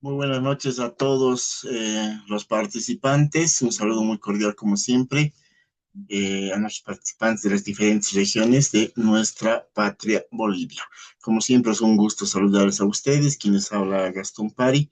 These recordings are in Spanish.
Muy buenas noches a todos los participantes. Un saludo muy cordial como siempre a nuestros participantes de las diferentes regiones de nuestra patria Bolivia. Como siempre es un gusto saludarles a ustedes, quienes habla Gastón Pari,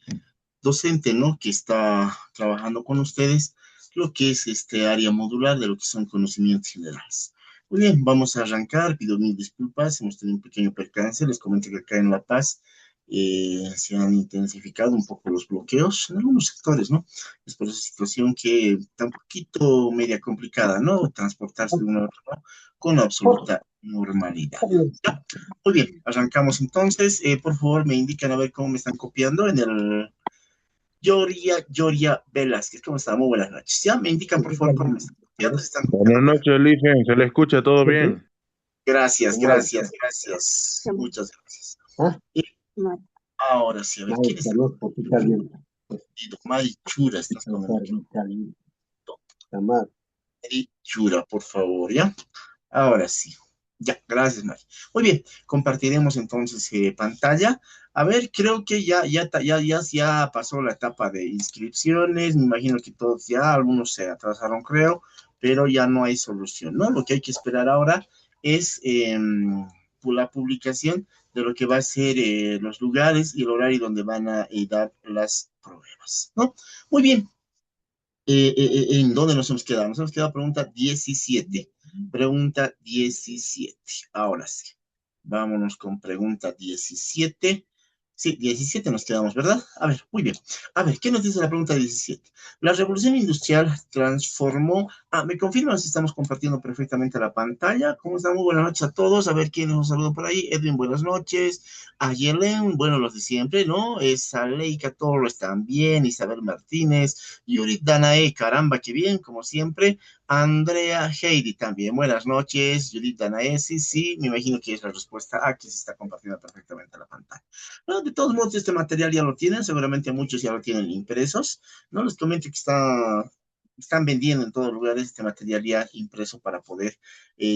docente, ¿no? Que está trabajando con ustedes lo que es este área modular de lo que son conocimientos generales. Muy bien, vamos a arrancar. Pido mil disculpas, hemos tenido un pequeño percance. Les comento que acá en La Paz se han intensificado un poco los bloqueos en algunos sectores, ¿no? Es por esa situación que está un poquito media complicada, ¿no? Transportarse de uno a otro con absoluta normalidad. ¿Ya? Muy bien, arrancamos entonces. Por favor, me indican a ver cómo me están copiando en el Yoria Velázquez. ¿Cómo está? Muy buenas noches. Ya me indican, por favor, cómo me están copiando. Se están Buenas copiando noches, Eligen. ¿Se le escucha todo bien? Gracias, gracias, gracias. Muchas gracias. Y ahora sí, a ver, ¿quién está confundido? Mari Chura, estás comentando. Mari Chura, por favor, ¿ya? Ahora sí. Ya, gracias, Mari. Muy bien, compartiremos entonces pantalla. A ver, creo que ya pasó la etapa de inscripciones. Me imagino que todos ya, algunos se atrasaron, creo, pero ya no hay solución, ¿no? Lo que hay que esperar ahora es la publicación de lo que va a ser los lugares y el horario donde van a dar las pruebas, ¿no? Muy bien, ¿en dónde nos hemos quedado? Nos hemos quedado pregunta 17. Pregunta 17. Ahora sí. Vámonos con pregunta 17. Sí, 17 nos quedamos, ¿verdad? A ver, muy bien. A ver, ¿qué nos dice la pregunta 17? La revolución industrial transformó. ¿Me confirman si estamos compartiendo perfectamente la pantalla? ¿Cómo están? Muy buenas noches a todos. A ver quién nos saluda por ahí. Edwin, buenas noches. A Yelen, bueno, los de siempre, ¿no? Aleika Torres también. Isabel Martínez. Yuri Danae, caramba, qué bien, como siempre. Andrea Heidi también, buenas noches. Judith Danae, sí, sí, me imagino que es la respuesta A, que se está compartiendo perfectamente la pantalla. Bueno, de todos modos, este material ya lo tienen, seguramente muchos ya lo tienen impresos. No les comento que están vendiendo en todos lugares este material ya impreso para poder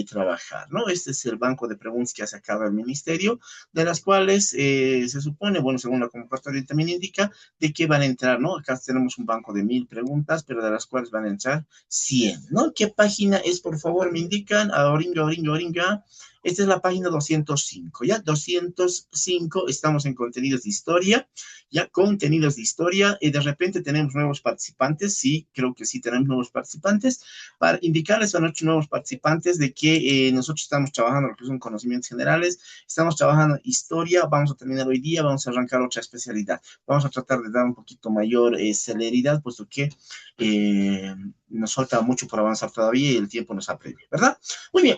trabajar, ¿no? Este es el banco de preguntas que ha sacado el ministerio, de las cuales se supone, bueno, según la convocatoria también indica, de que van a entrar, ¿no? Acá tenemos un banco de 1000 preguntas, pero de las cuales van a entrar 100, ¿no? ¿Qué página es, por favor? Me indican. Oringa, Oringa, Oringa. Esta es la página 205, ¿ya? 205, estamos en contenidos de historia, ¿ya? Contenidos de historia, y de repente tenemos nuevos participantes, sí, creo que sí tenemos nuevos participantes, para indicarles a nuestros nuevos participantes de que nosotros estamos trabajando en lo que son conocimientos generales, estamos trabajando en historia, vamos a terminar hoy día, vamos a arrancar otra especialidad, vamos a tratar de dar un poquito mayor celeridad, puesto que nos falta mucho por avanzar todavía y el tiempo nos apremia, ¿verdad? Muy bien.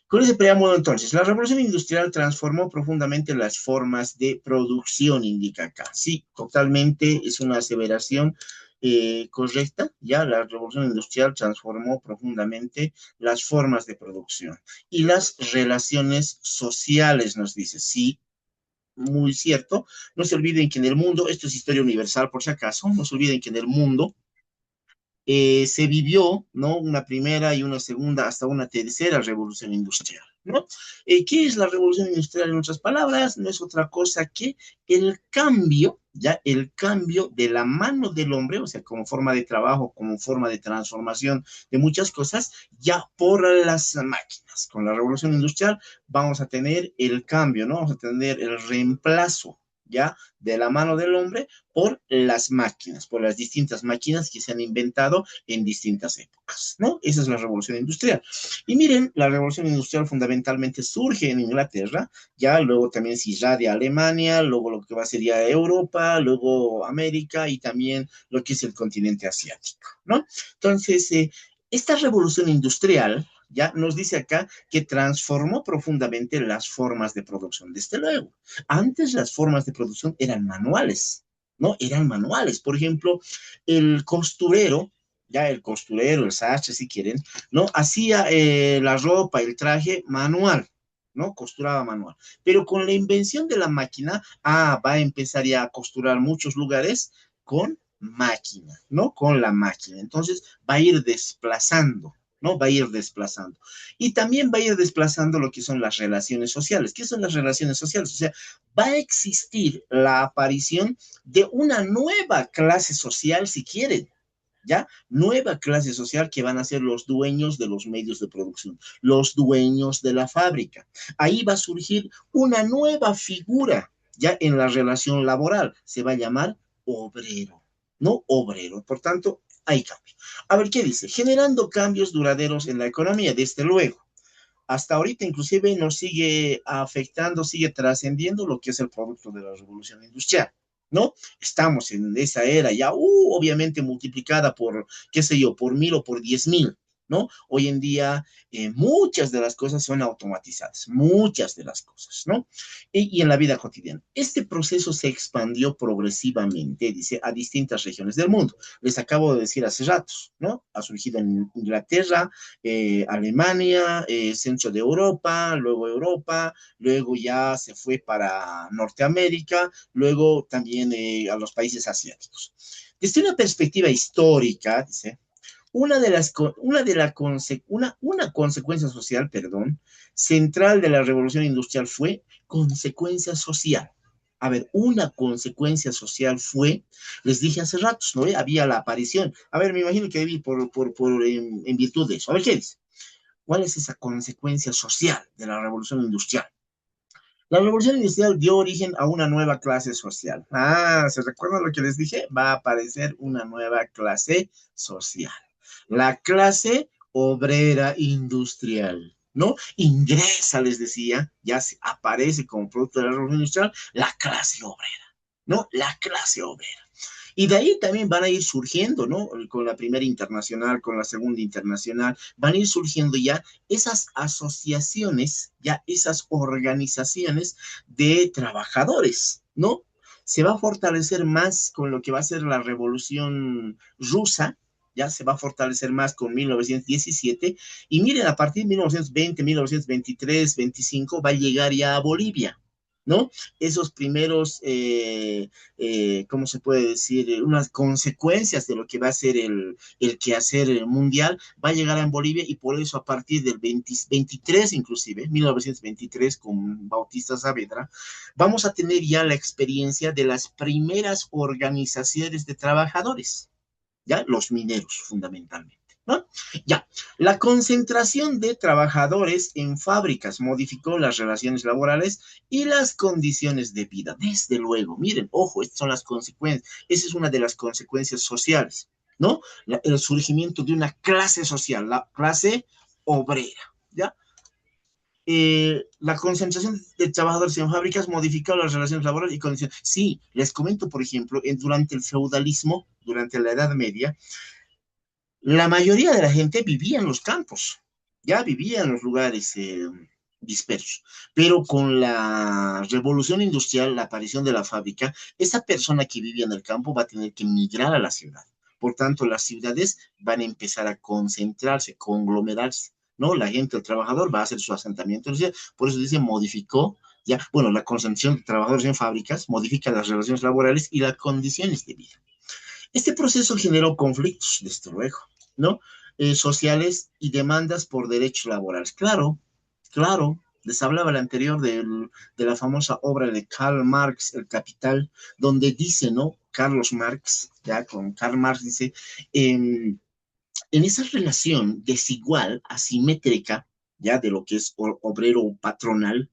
Con ese preámbulo, entonces, la revolución industrial transformó profundamente las formas de producción, indica acá. Sí, totalmente es una aseveración correcta. Ya la revolución industrial transformó profundamente las formas de producción y las relaciones sociales, nos dice. Sí, muy cierto. No se olviden que en el mundo, esto es historia universal por si acaso, no se olviden que en el mundo se vivió, ¿no? Una primera y una segunda, hasta una tercera revolución industrial, ¿no? ¿Qué es la revolución industrial en otras palabras? No es otra cosa que el cambio, ya el cambio de la mano del hombre, o sea, como forma de trabajo, como forma de transformación de muchas cosas, ya por las máquinas. Con la revolución industrial vamos a tener el cambio, ¿no? Vamos a tener el reemplazo, ya, de la mano del hombre por las máquinas, por las distintas máquinas que se han inventado en distintas épocas, ¿no? Esa es la revolución industrial. Y miren, la revolución industrial fundamentalmente surge en Inglaterra, ya luego también se irradia a Alemania, luego lo que va a ser ya Europa, luego América y también lo que es el continente asiático, ¿no? Entonces, esta revolución industrial ya nos dice acá que transformó profundamente las formas de producción. Desde luego, antes las formas de producción eran manuales, ¿no? Eran manuales. Por ejemplo, el costurero, ya el costurero, el sastre, si quieren, ¿no? Hacía la ropa, el traje manual, ¿no? Costuraba manual. Pero con la invención de la máquina, va a empezar ya a costurar muchos lugares con máquina, ¿no? Con la máquina. Entonces va a ir desplazando. ¿no? Va a ir desplazando. Y también va a ir desplazando lo que son las relaciones sociales. ¿Qué son las relaciones sociales? O sea, va a existir la aparición de una nueva clase social, si quieren, ¿ya? Nueva clase social que van a ser los dueños de los medios de producción, los dueños de la fábrica. Ahí va a surgir una nueva figura, ya en la relación laboral, se va a llamar obrero, no obrero. Por tanto, hay cambio. A ver, ¿qué dice? Generando cambios duraderos en la economía, desde luego. Hasta ahorita inclusive nos sigue afectando, sigue trascendiendo lo que es el producto de la revolución industrial, ¿no? Estamos en esa era ya, obviamente multiplicada por, qué sé yo, por 1000 o por 10.000, ¿no? Hoy en día muchas de las cosas son automatizadas, muchas de las cosas, ¿no? Y en la vida cotidiana. Este proceso se expandió progresivamente, dice, a distintas regiones del mundo. Les acabo de decir hace ratos, ¿no? Ha surgido en Inglaterra, Alemania, centro de Europa, luego ya se fue para Norteamérica, luego también a los países asiáticos. Desde una perspectiva histórica, dice, una consecuencia social, perdón, central de la revolución industrial fue consecuencia social. A ver, una consecuencia social fue, les dije hace ratos, ¿no? Había la aparición. A ver, me imagino que vi en virtud de eso. A ver, ¿qué dice? ¿Cuál es esa consecuencia social de la revolución industrial? La revolución industrial dio origen a una nueva clase social. Ah, ¿se recuerdan lo que les dije? Va a aparecer una nueva clase social. La clase obrera industrial, ¿no? Ingresa, les decía, ya aparece como producto de la revolución industrial, la clase obrera, ¿no? La clase obrera. Y de ahí también van a ir surgiendo, ¿no? Con la primera internacional, con la segunda internacional, van a ir surgiendo ya esas asociaciones, ya esas organizaciones de trabajadores, ¿no? Se va a fortalecer más con lo que va a ser la revolución rusa, ya se va a fortalecer más con 1917, y miren, a partir de 1920, 1923, 25, va a llegar ya a Bolivia, ¿no? Esos primeros ¿cómo se puede decir? Unas consecuencias de lo que va a ser el quehacer mundial, va a llegar en Bolivia y por eso a partir del 23 inclusive, 1923 con Bautista Saavedra, vamos a tener ya la experiencia de las primeras organizaciones de trabajadores, ¿ya? Los mineros fundamentalmente. ¿No? Ya, la concentración de trabajadores en fábricas modificó las relaciones laborales y las condiciones de vida. Desde luego, miren, ojo, estas son las consecuencias. Esa es una de las consecuencias sociales, ¿no? El surgimiento de una clase social, la clase obrera, ¿ya? La concentración de trabajadores en fábricas modificó las relaciones laborales y condiciones. Sí, les comento, por ejemplo, durante el feudalismo, durante la Edad Media, la mayoría de la gente vivía en los campos, ya vivía en los lugares dispersos, pero con la revolución industrial, la aparición de la fábrica, esa persona que vivía en el campo va a tener que migrar a la ciudad. Por tanto, las ciudades van a empezar a concentrarse, conglomerarse, ¿no? La gente, el trabajador va a hacer su asentamiento, por eso dice, modificó, ya, bueno, la concentración de trabajadores en fábricas modifica las relaciones laborales y las condiciones de vida. Este proceso generó conflictos, desde luego, ¿no? Sociales y demandas por derechos laborales. Claro, claro, les hablaba el anterior de la famosa obra de Karl Marx, El Capital, donde dice, ¿no? Carlos Marx, ya con Karl Marx dice, en esa relación desigual, asimétrica, ya de lo que es obrero patronal,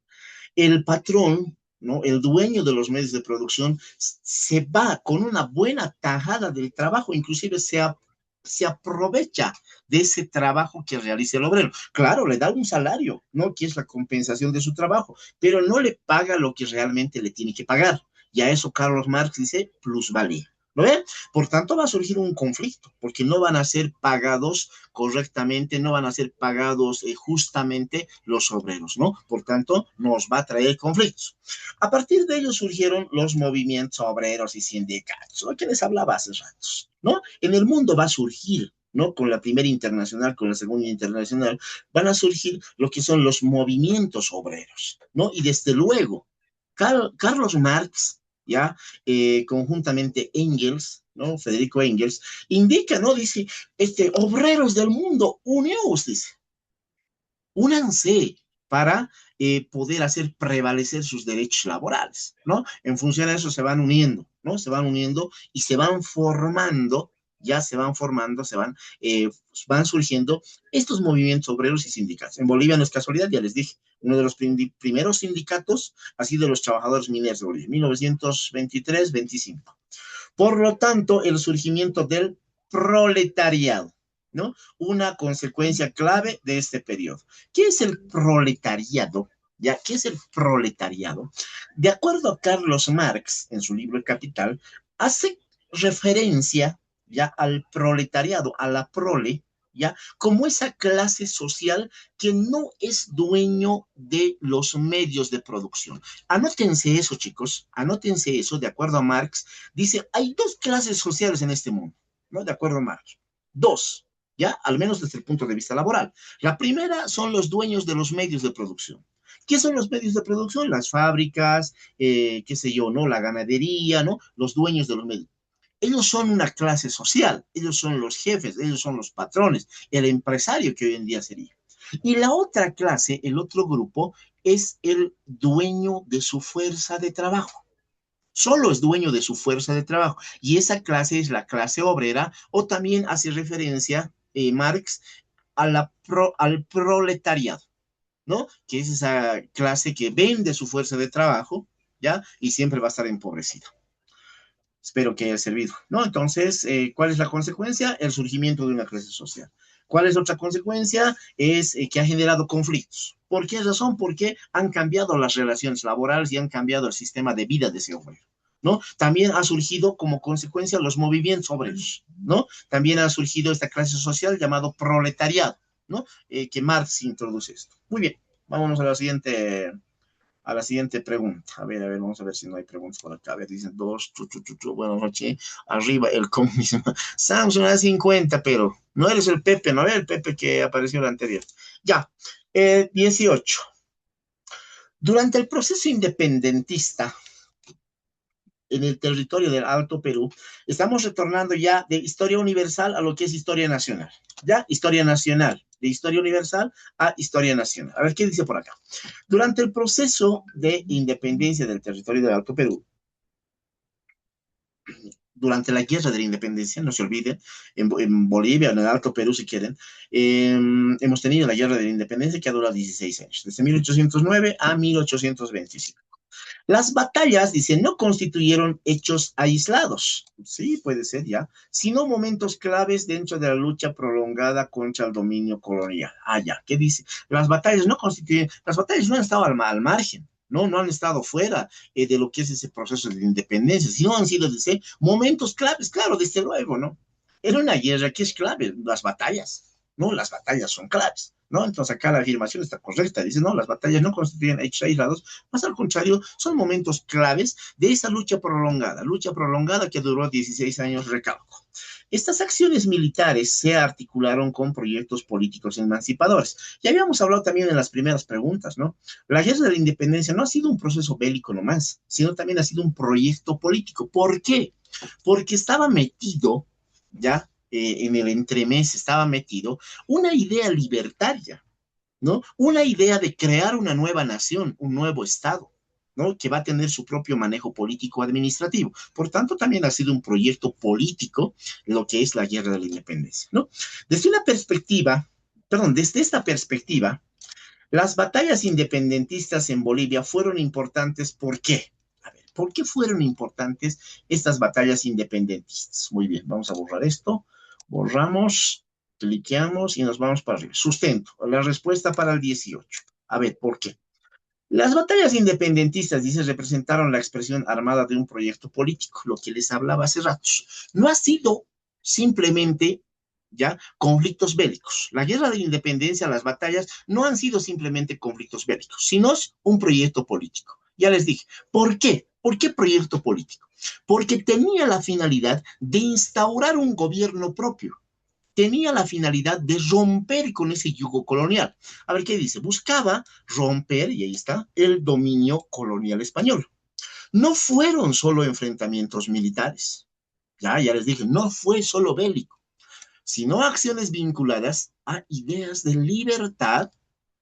el patrón, ¿no? El dueño de los medios de producción se va con una buena tajada del trabajo, inclusive se aprovecha de ese trabajo que realiza el obrero. Claro, le da un salario, ¿no? Que es la compensación de su trabajo, pero no le paga lo que realmente le tiene que pagar. Y a eso Carlos Marx dice plusvalía. ¿Lo ven? Por tanto, va a surgir un conflicto, porque no van a ser pagados correctamente, no van a ser pagados justamente los obreros, ¿no? Por tanto, nos va a traer conflictos. A partir de ello surgieron los movimientos obreros y sindicatos, lo que les hablaba hace ratos, ¿no? En el mundo va a surgir, ¿no? Con la primera internacional, con la segunda internacional, van a surgir lo que son los movimientos obreros, ¿no? Y desde luego, Carlos Marx, ¿ya? Conjuntamente Engels, ¿no? Federico Engels, indica, ¿no? Dice, obreros del mundo, unidos, dice, únanse para poder hacer prevalecer sus derechos laborales, ¿no? En función de eso se van uniendo, ¿no? Se van uniendo y se van formando, ya se van formando, van surgiendo estos movimientos obreros y sindicatos. En Bolivia no es casualidad, ya les dije, uno de los primeros sindicatos ha sido los trabajadores mineros de Bolivia, 1923-25. Por lo tanto, el surgimiento del proletariado, ¿no? Una consecuencia clave de este periodo. ¿Qué es el proletariado? ¿Ya? ¿Qué es el proletariado? De acuerdo a Carlos Marx, en su libro El Capital, hace referencia ya al proletariado, a la prole, ya, como esa clase social que no es dueño de los medios de producción. Anótense eso, chicos, anótense eso, de acuerdo a Marx, dice, hay dos clases sociales en este mundo, ¿no? De acuerdo a Marx. Dos, ¿ya? Al menos desde el punto de vista laboral. La primera son los dueños de los medios de producción. ¿Qué son los medios de producción? Las fábricas, qué sé yo, ¿no? La ganadería, ¿no? Los dueños de los medios. Ellos son una clase social, ellos son los jefes, ellos son los patrones, el empresario que hoy en día sería. Y la otra clase, el otro grupo, es el dueño de su fuerza de trabajo. Solo es dueño de su fuerza de trabajo. Y esa clase es la clase obrera, o también hace referencia Marx al proletariado, ¿no? Que es esa clase que vende su fuerza de trabajo, ¿ya? Y siempre va a estar empobrecida. Espero que haya servido, ¿no? Entonces, ¿cuál es la consecuencia? El surgimiento de una clase social. ¿Cuál es otra consecuencia? Es que ha generado conflictos. ¿Por qué razón? Porque han cambiado las relaciones laborales y han cambiado el sistema de vida de ese obrero, ¿no? También ha surgido como consecuencia los movimientos obreros, ¿no? También ha surgido esta clase social llamado proletariado, ¿no? Que Marx introduce esto. Muy bien, vámonos a la siguiente pregunta. A ver, vamos a ver si no hay preguntas por acá. A ver, dicen dos, buenas noches. Arriba el comunismo. Samsung a 50, pero no eres el Pepe, no eres el Pepe que apareció en la anterior. Ya, 18. Durante el proceso independentista en el territorio del Alto Perú, estamos retornando ya de historia universal a lo que es historia nacional. Ya, historia nacional, de historia universal a historia nacional. A ver, ¿qué dice por acá? Durante el proceso de independencia del territorio del Alto Perú, durante la guerra de la independencia, no se olviden, en Bolivia, en el Alto Perú, si quieren, hemos tenido la guerra de la independencia que ha durado 16 años, desde 1809 a 1825. Las batallas, dice, no constituyeron hechos aislados, sí, puede ser ya, sino momentos claves dentro de la lucha prolongada contra el dominio colonial. Ah, ya, ¿qué dice? Las batallas no constituyen, las batallas no han estado al margen, no han estado fuera de lo que es ese proceso de independencia, sino han sido, dice, momentos claves, claro, desde luego, ¿no? Era una guerra que es clave, las batallas, ¿no? Las batallas son claves, ¿no? Entonces acá la afirmación está correcta, dice, no, las batallas no constituyen hechos aislados, más al contrario, son momentos claves de esa lucha prolongada que duró 16 años, recalco. Estas acciones militares se articularon con proyectos políticos emancipadores. Ya habíamos hablado también en las primeras preguntas, ¿no? La guerra de la independencia no ha sido un proceso bélico nomás, sino también ha sido un proyecto político. ¿Por qué? Porque estaba metido, ya, en el entremés estaba metido una idea libertaria, ¿no? Una idea de crear una nueva nación, un nuevo Estado, ¿no? Que va a tener su propio manejo político administrativo. Por tanto, también ha sido un proyecto político lo que es la guerra de la independencia, ¿no? Desde una perspectiva, perdón, desde esta perspectiva, las batallas independentistas en Bolivia fueron importantes. ¿Por qué? A ver, ¿por qué fueron importantes estas batallas independentistas? Muy bien, vamos a borrar esto. Borramos, cliqueamos y nos vamos para arriba. Sustento, la respuesta para el 18. A ver, ¿por qué? Las batallas independentistas, dice, representaron la expresión armada de un proyecto político, lo que les hablaba hace ratos. No ha sido simplemente ya conflictos bélicos. La guerra de la independencia, las batallas, no han sido simplemente conflictos bélicos, sino un proyecto político. Ya les dije, ¿por qué? ¿Por qué proyecto político? Porque tenía la finalidad de instaurar un gobierno propio, tenía la finalidad de romper con ese yugo colonial. A ver qué dice, buscaba romper, y ahí está, el dominio colonial español. No fueron solo enfrentamientos militares, Ya les dije, no fue solo bélico, sino acciones vinculadas a ideas de libertad,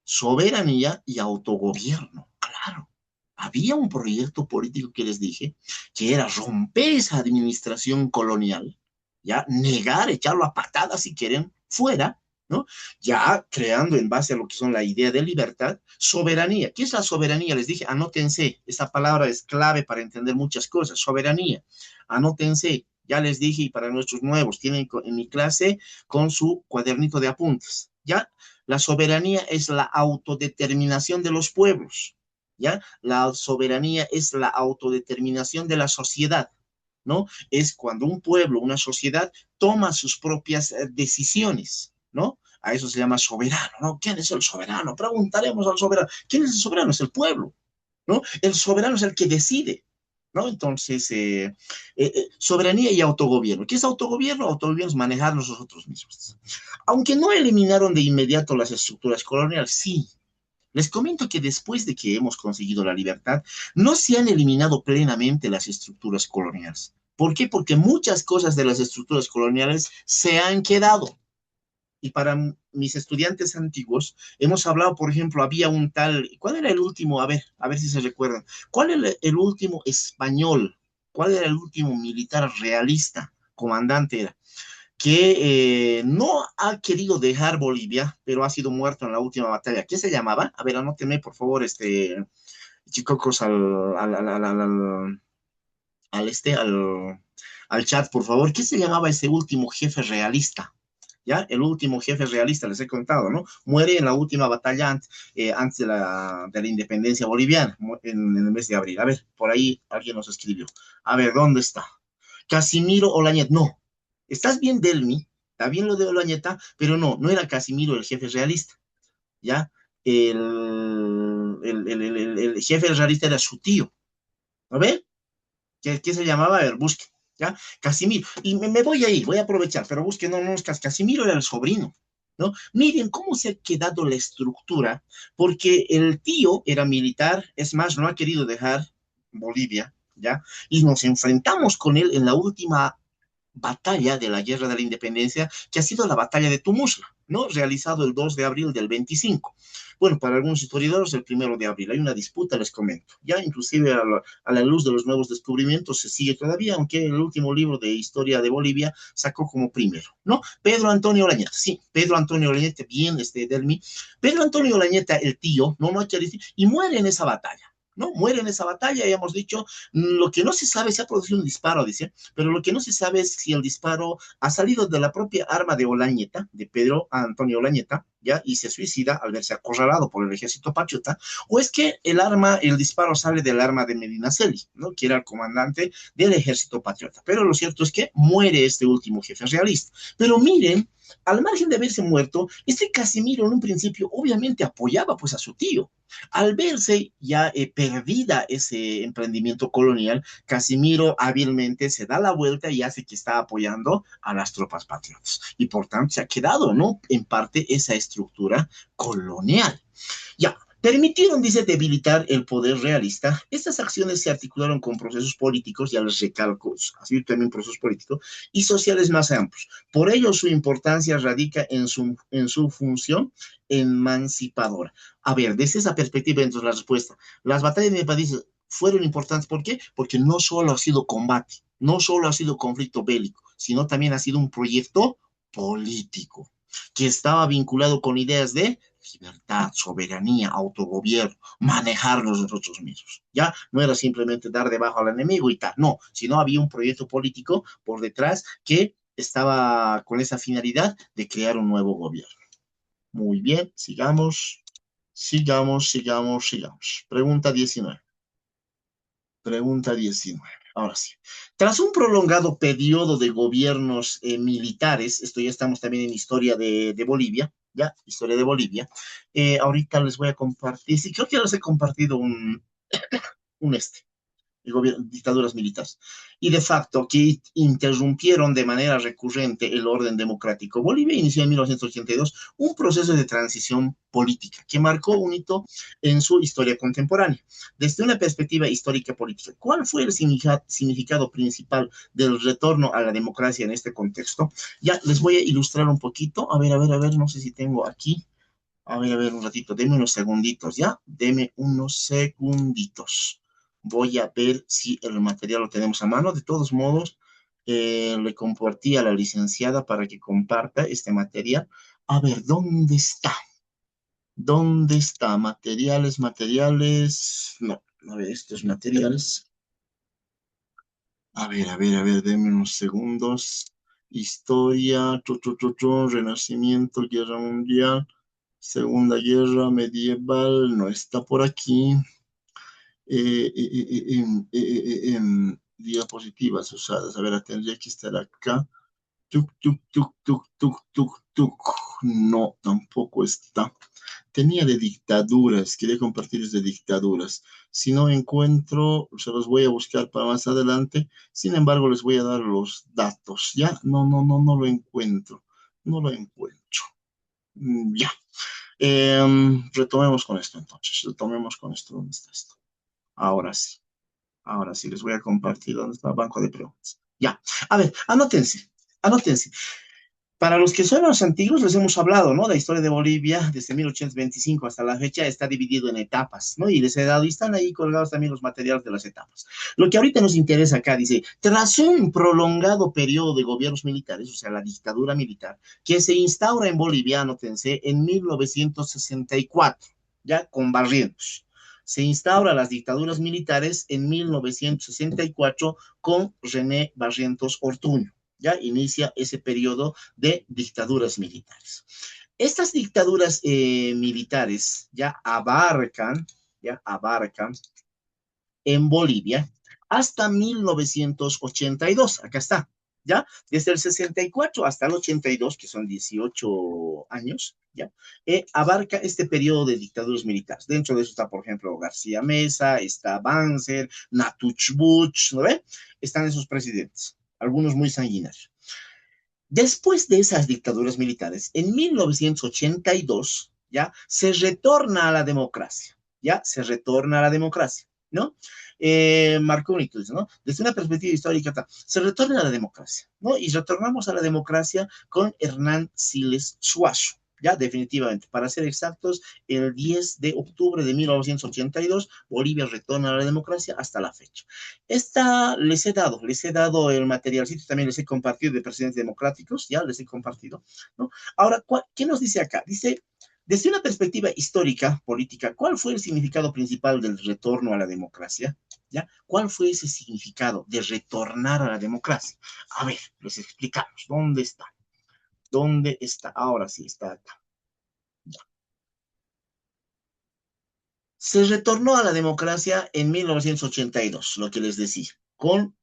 soberanía y autogobierno. Claro, había un proyecto político que les dije, que era romper esa administración colonial, ya negar, echarlo a patadas si quieren, fuera, ¿no? Ya creando en base a lo que son la idea de libertad, soberanía. ¿Qué es la soberanía? Les dije, anótense, esa palabra es clave para entender muchas cosas, soberanía. Anótense, ya les dije, y para nuestros nuevos, tienen en mi clase con su cuadernito de apuntes, ¿ya? La soberanía es la autodeterminación de los pueblos, ¿ya? La soberanía es la autodeterminación de la sociedad, ¿no? Es cuando un pueblo, una sociedad, toma sus propias decisiones, ¿no? A eso se llama soberano, ¿no? ¿Quién es el soberano? Preguntaremos al soberano. ¿Quién es el soberano? Es el pueblo, ¿no? El soberano es el que decide, ¿no? Entonces, soberanía y autogobierno. ¿Qué es autogobierno? Autogobierno es manejarnos nosotros mismos. Aunque no eliminaron de inmediato las estructuras coloniales, sí. Les comento que después de que hemos conseguido la libertad, no se han eliminado plenamente las estructuras coloniales. ¿Por qué? Porque muchas cosas de las estructuras coloniales se han quedado. Y para mis estudiantes antiguos, hemos hablado, por ejemplo, había un tal, ¿cuál era el último? A ver si se recuerdan. ¿Cuál era el último español? ¿Cuál era el último militar realista? Comandante era que no ha querido dejar Bolivia, pero ha sido muerto en la última batalla. ¿Qué se llamaba? A ver, anóteme, por favor, chicos, al chat, por favor. ¿Qué se llamaba ese último jefe realista? ¿Ya? El último jefe realista, les he contado, ¿no? Muere en la última batalla antes de la independencia boliviana, en el mes de abril. A ver, por ahí alguien nos escribió. A ver, ¿dónde está? Casimiro Olañet, no. Estás bien, Delmi, está bien lo de Olañeta, pero no, no era Casimiro el jefe realista, ¿ya? El jefe realista era su tío, ¿no ve? ¿Qué se llamaba? A ver, busque, ¿ya? Casimiro. Y me voy a ir, voy a aprovechar, pero busque, no, no, Casimiro era el sobrino, ¿no? Miren cómo se ha quedado la estructura, porque el tío era militar, es más, no ha querido dejar Bolivia, ¿ya? Y nos enfrentamos con él en la última batalla de la Guerra de la Independencia, que ha sido la batalla de Tumusla, ¿no? Realizado el 2 de abril del 25. Bueno, para algunos historiadores el 1 de abril. Hay una disputa, les comento. Ya inclusive a la luz de los nuevos descubrimientos se sigue todavía, aunque el último libro de historia de Bolivia sacó como primero, ¿no? Pedro Antonio Olañeta, sí, Pedro Antonio Olañeta, bien, Delmi. Pedro Antonio Olañeta, el tío, no hay que decir, y muere en esa batalla. ¿No? Muere en esa batalla, ya hemos dicho, lo que no se sabe, se ha producido un disparo, dice, pero lo que no se sabe es si el disparo ha salido de la propia arma de Olañeta, de Pedro Antonio Olañeta, ¿ya? Y se suicida al verse acorralado por el ejército patriota, o es que el disparo sale del arma de Medinaceli, ¿no? Que era el comandante del ejército patriota. Pero lo cierto es que muere este último jefe realista. Pero miren, al margen de haberse muerto, este Casimiro en un principio obviamente apoyaba pues a su tío. Al verse ya perdida ese emprendimiento colonial, Casimiro hábilmente se da la vuelta y hace que está apoyando a las tropas patriotas. Y por tanto se ha quedado, ¿no? En parte esa estructura colonial. Ya, permitieron, dice, debilitar el poder realista. Estas acciones se articularon con procesos políticos, ya les recalco, así también procesos políticos, y sociales más amplios. Por ello, su importancia radica en su función emancipadora. A ver, desde esa perspectiva, entonces la respuesta. Las batallas de mi país fueron importantes. ¿Por qué? Porque no solo ha sido combate, no solo ha sido conflicto bélico, sino también ha sido un proyecto político que estaba vinculado con ideas de libertad, soberanía, autogobierno, manejarnos nosotros mismos. Ya no era simplemente dar debajo al enemigo y tal, no, sino había un proyecto político por detrás que estaba con esa finalidad de crear un nuevo gobierno. Muy bien, sigamos, sigamos. Pregunta 19. Pregunta 19. Ahora sí. Tras un prolongado periodo de gobiernos militares, esto ya estamos también en historia de Bolivia, ya, historia de Bolivia. Ahorita les voy a compartir, sí, creo que ya les he compartido un dictaduras militares, y de facto que interrumpieron de manera recurrente el orden democrático. Bolivia inició en 1982 un proceso de transición política que marcó un hito en su historia contemporánea. Desde una perspectiva histórica política, ¿cuál fue el significado principal del retorno a la democracia en este contexto? Ya les voy a ilustrar un poquito. A ver, no sé si tengo aquí. A ver, un ratito, deme unos segunditos, ¿ya? Deme unos segunditos. Voy a ver si el material lo tenemos a mano. De todos modos, le compartí a la licenciada para que comparta este material. A ver, ¿dónde está? ¿Dónde está? Materiales, materiales. No, a ver, estos materiales. A ver, denme unos segundos. Historia, Renacimiento, Guerra Mundial, Segunda Guerra Medieval, no está por aquí. Diapositivas usadas. A ver, tendría que estar acá. Tuk, tuk, tuk, tuk, tuk, tuk, tuk. No, tampoco está. Tenía de dictaduras, quería compartirles de dictaduras. Si no encuentro, se los voy a buscar para más adelante. Sin embargo, les voy a dar los datos. Ya, no lo encuentro. No lo encuentro. Ya. Retomemos con esto entonces. Retomemos con esto. ¿Dónde está esto? Ahora sí. Ahora sí, les voy a compartir dónde está el banco de preguntas. Ya. A ver, anótense. Anótense. Para los que son los antiguos, les hemos hablado, ¿no? La historia de Bolivia, desde 1825 hasta la fecha, está dividido en etapas, ¿no? Y les he dado, y están ahí colgados también los materiales de las etapas. Lo que ahorita nos interesa acá, dice, tras un prolongado periodo de gobiernos militares, o sea, la dictadura militar, que se instaura en Bolivia, anótense, en 1964, ya con Barrientos. Se instaura las dictaduras militares en 1964 con René Barrientos Ortuño. Ya inicia ese periodo de dictaduras militares. Estas dictaduras militares ya abarcan en Bolivia hasta 1982. Acá está, ¿ya? Desde el 64 hasta el 82, que son 18 años, ¿ya? Abarca este periodo de dictaduras militares. Dentro de eso está, por ejemplo, García Mesa, está Banzer, Natuch Buch, ¿no ve? Están esos presidentes, algunos muy sanguinarios. Después de esas dictaduras militares, en 1982, ¿ya? Se retorna a la democracia, ¿ya? Se retorna a la democracia, ¿no? Marco Unito dice, ¿no? Desde una perspectiva histórica, se retorna a la democracia, ¿no? Y retornamos a la democracia con Hernán Siles Suazo, ya definitivamente, para ser exactos, el 10 de octubre de 1982, Bolivia retorna a la democracia hasta la fecha. Esta les he dado el materialcito, también les he compartido de presidentes democráticos, ya les he compartido, ¿no? Ahora, ¿qué nos dice acá? Dice, desde una perspectiva histórica, política, ¿cuál fue el significado principal del retorno a la democracia? ¿Ya? ¿Cuál fue ese significado de retornar a la democracia? A ver, les explicamos. ¿Dónde está? ¿Dónde está? Ahora sí, está acá. Ya. Se retornó a la democracia en 1982, lo que les decía, con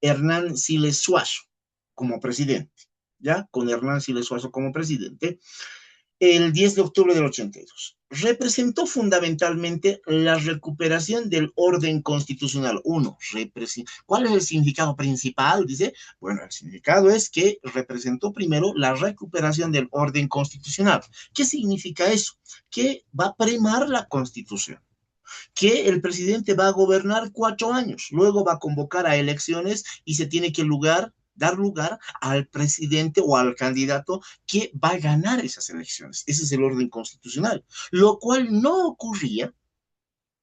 Hernán Siles Suazo como presidente, ¿ya? Con Hernán Siles Suazo como presidente, el 10 de octubre del 82. Representó fundamentalmente la recuperación del orden constitucional. Uno, ¿cuál es el significado principal? Dice, bueno, el significado es que representó primero la recuperación del orden constitucional. ¿Qué significa eso? Que va a primar la constitución, que el presidente va a gobernar 4 años, luego va a convocar a elecciones y se tiene que dar lugar al presidente o al candidato que va a ganar esas elecciones. Ese es el orden constitucional, lo cual no ocurría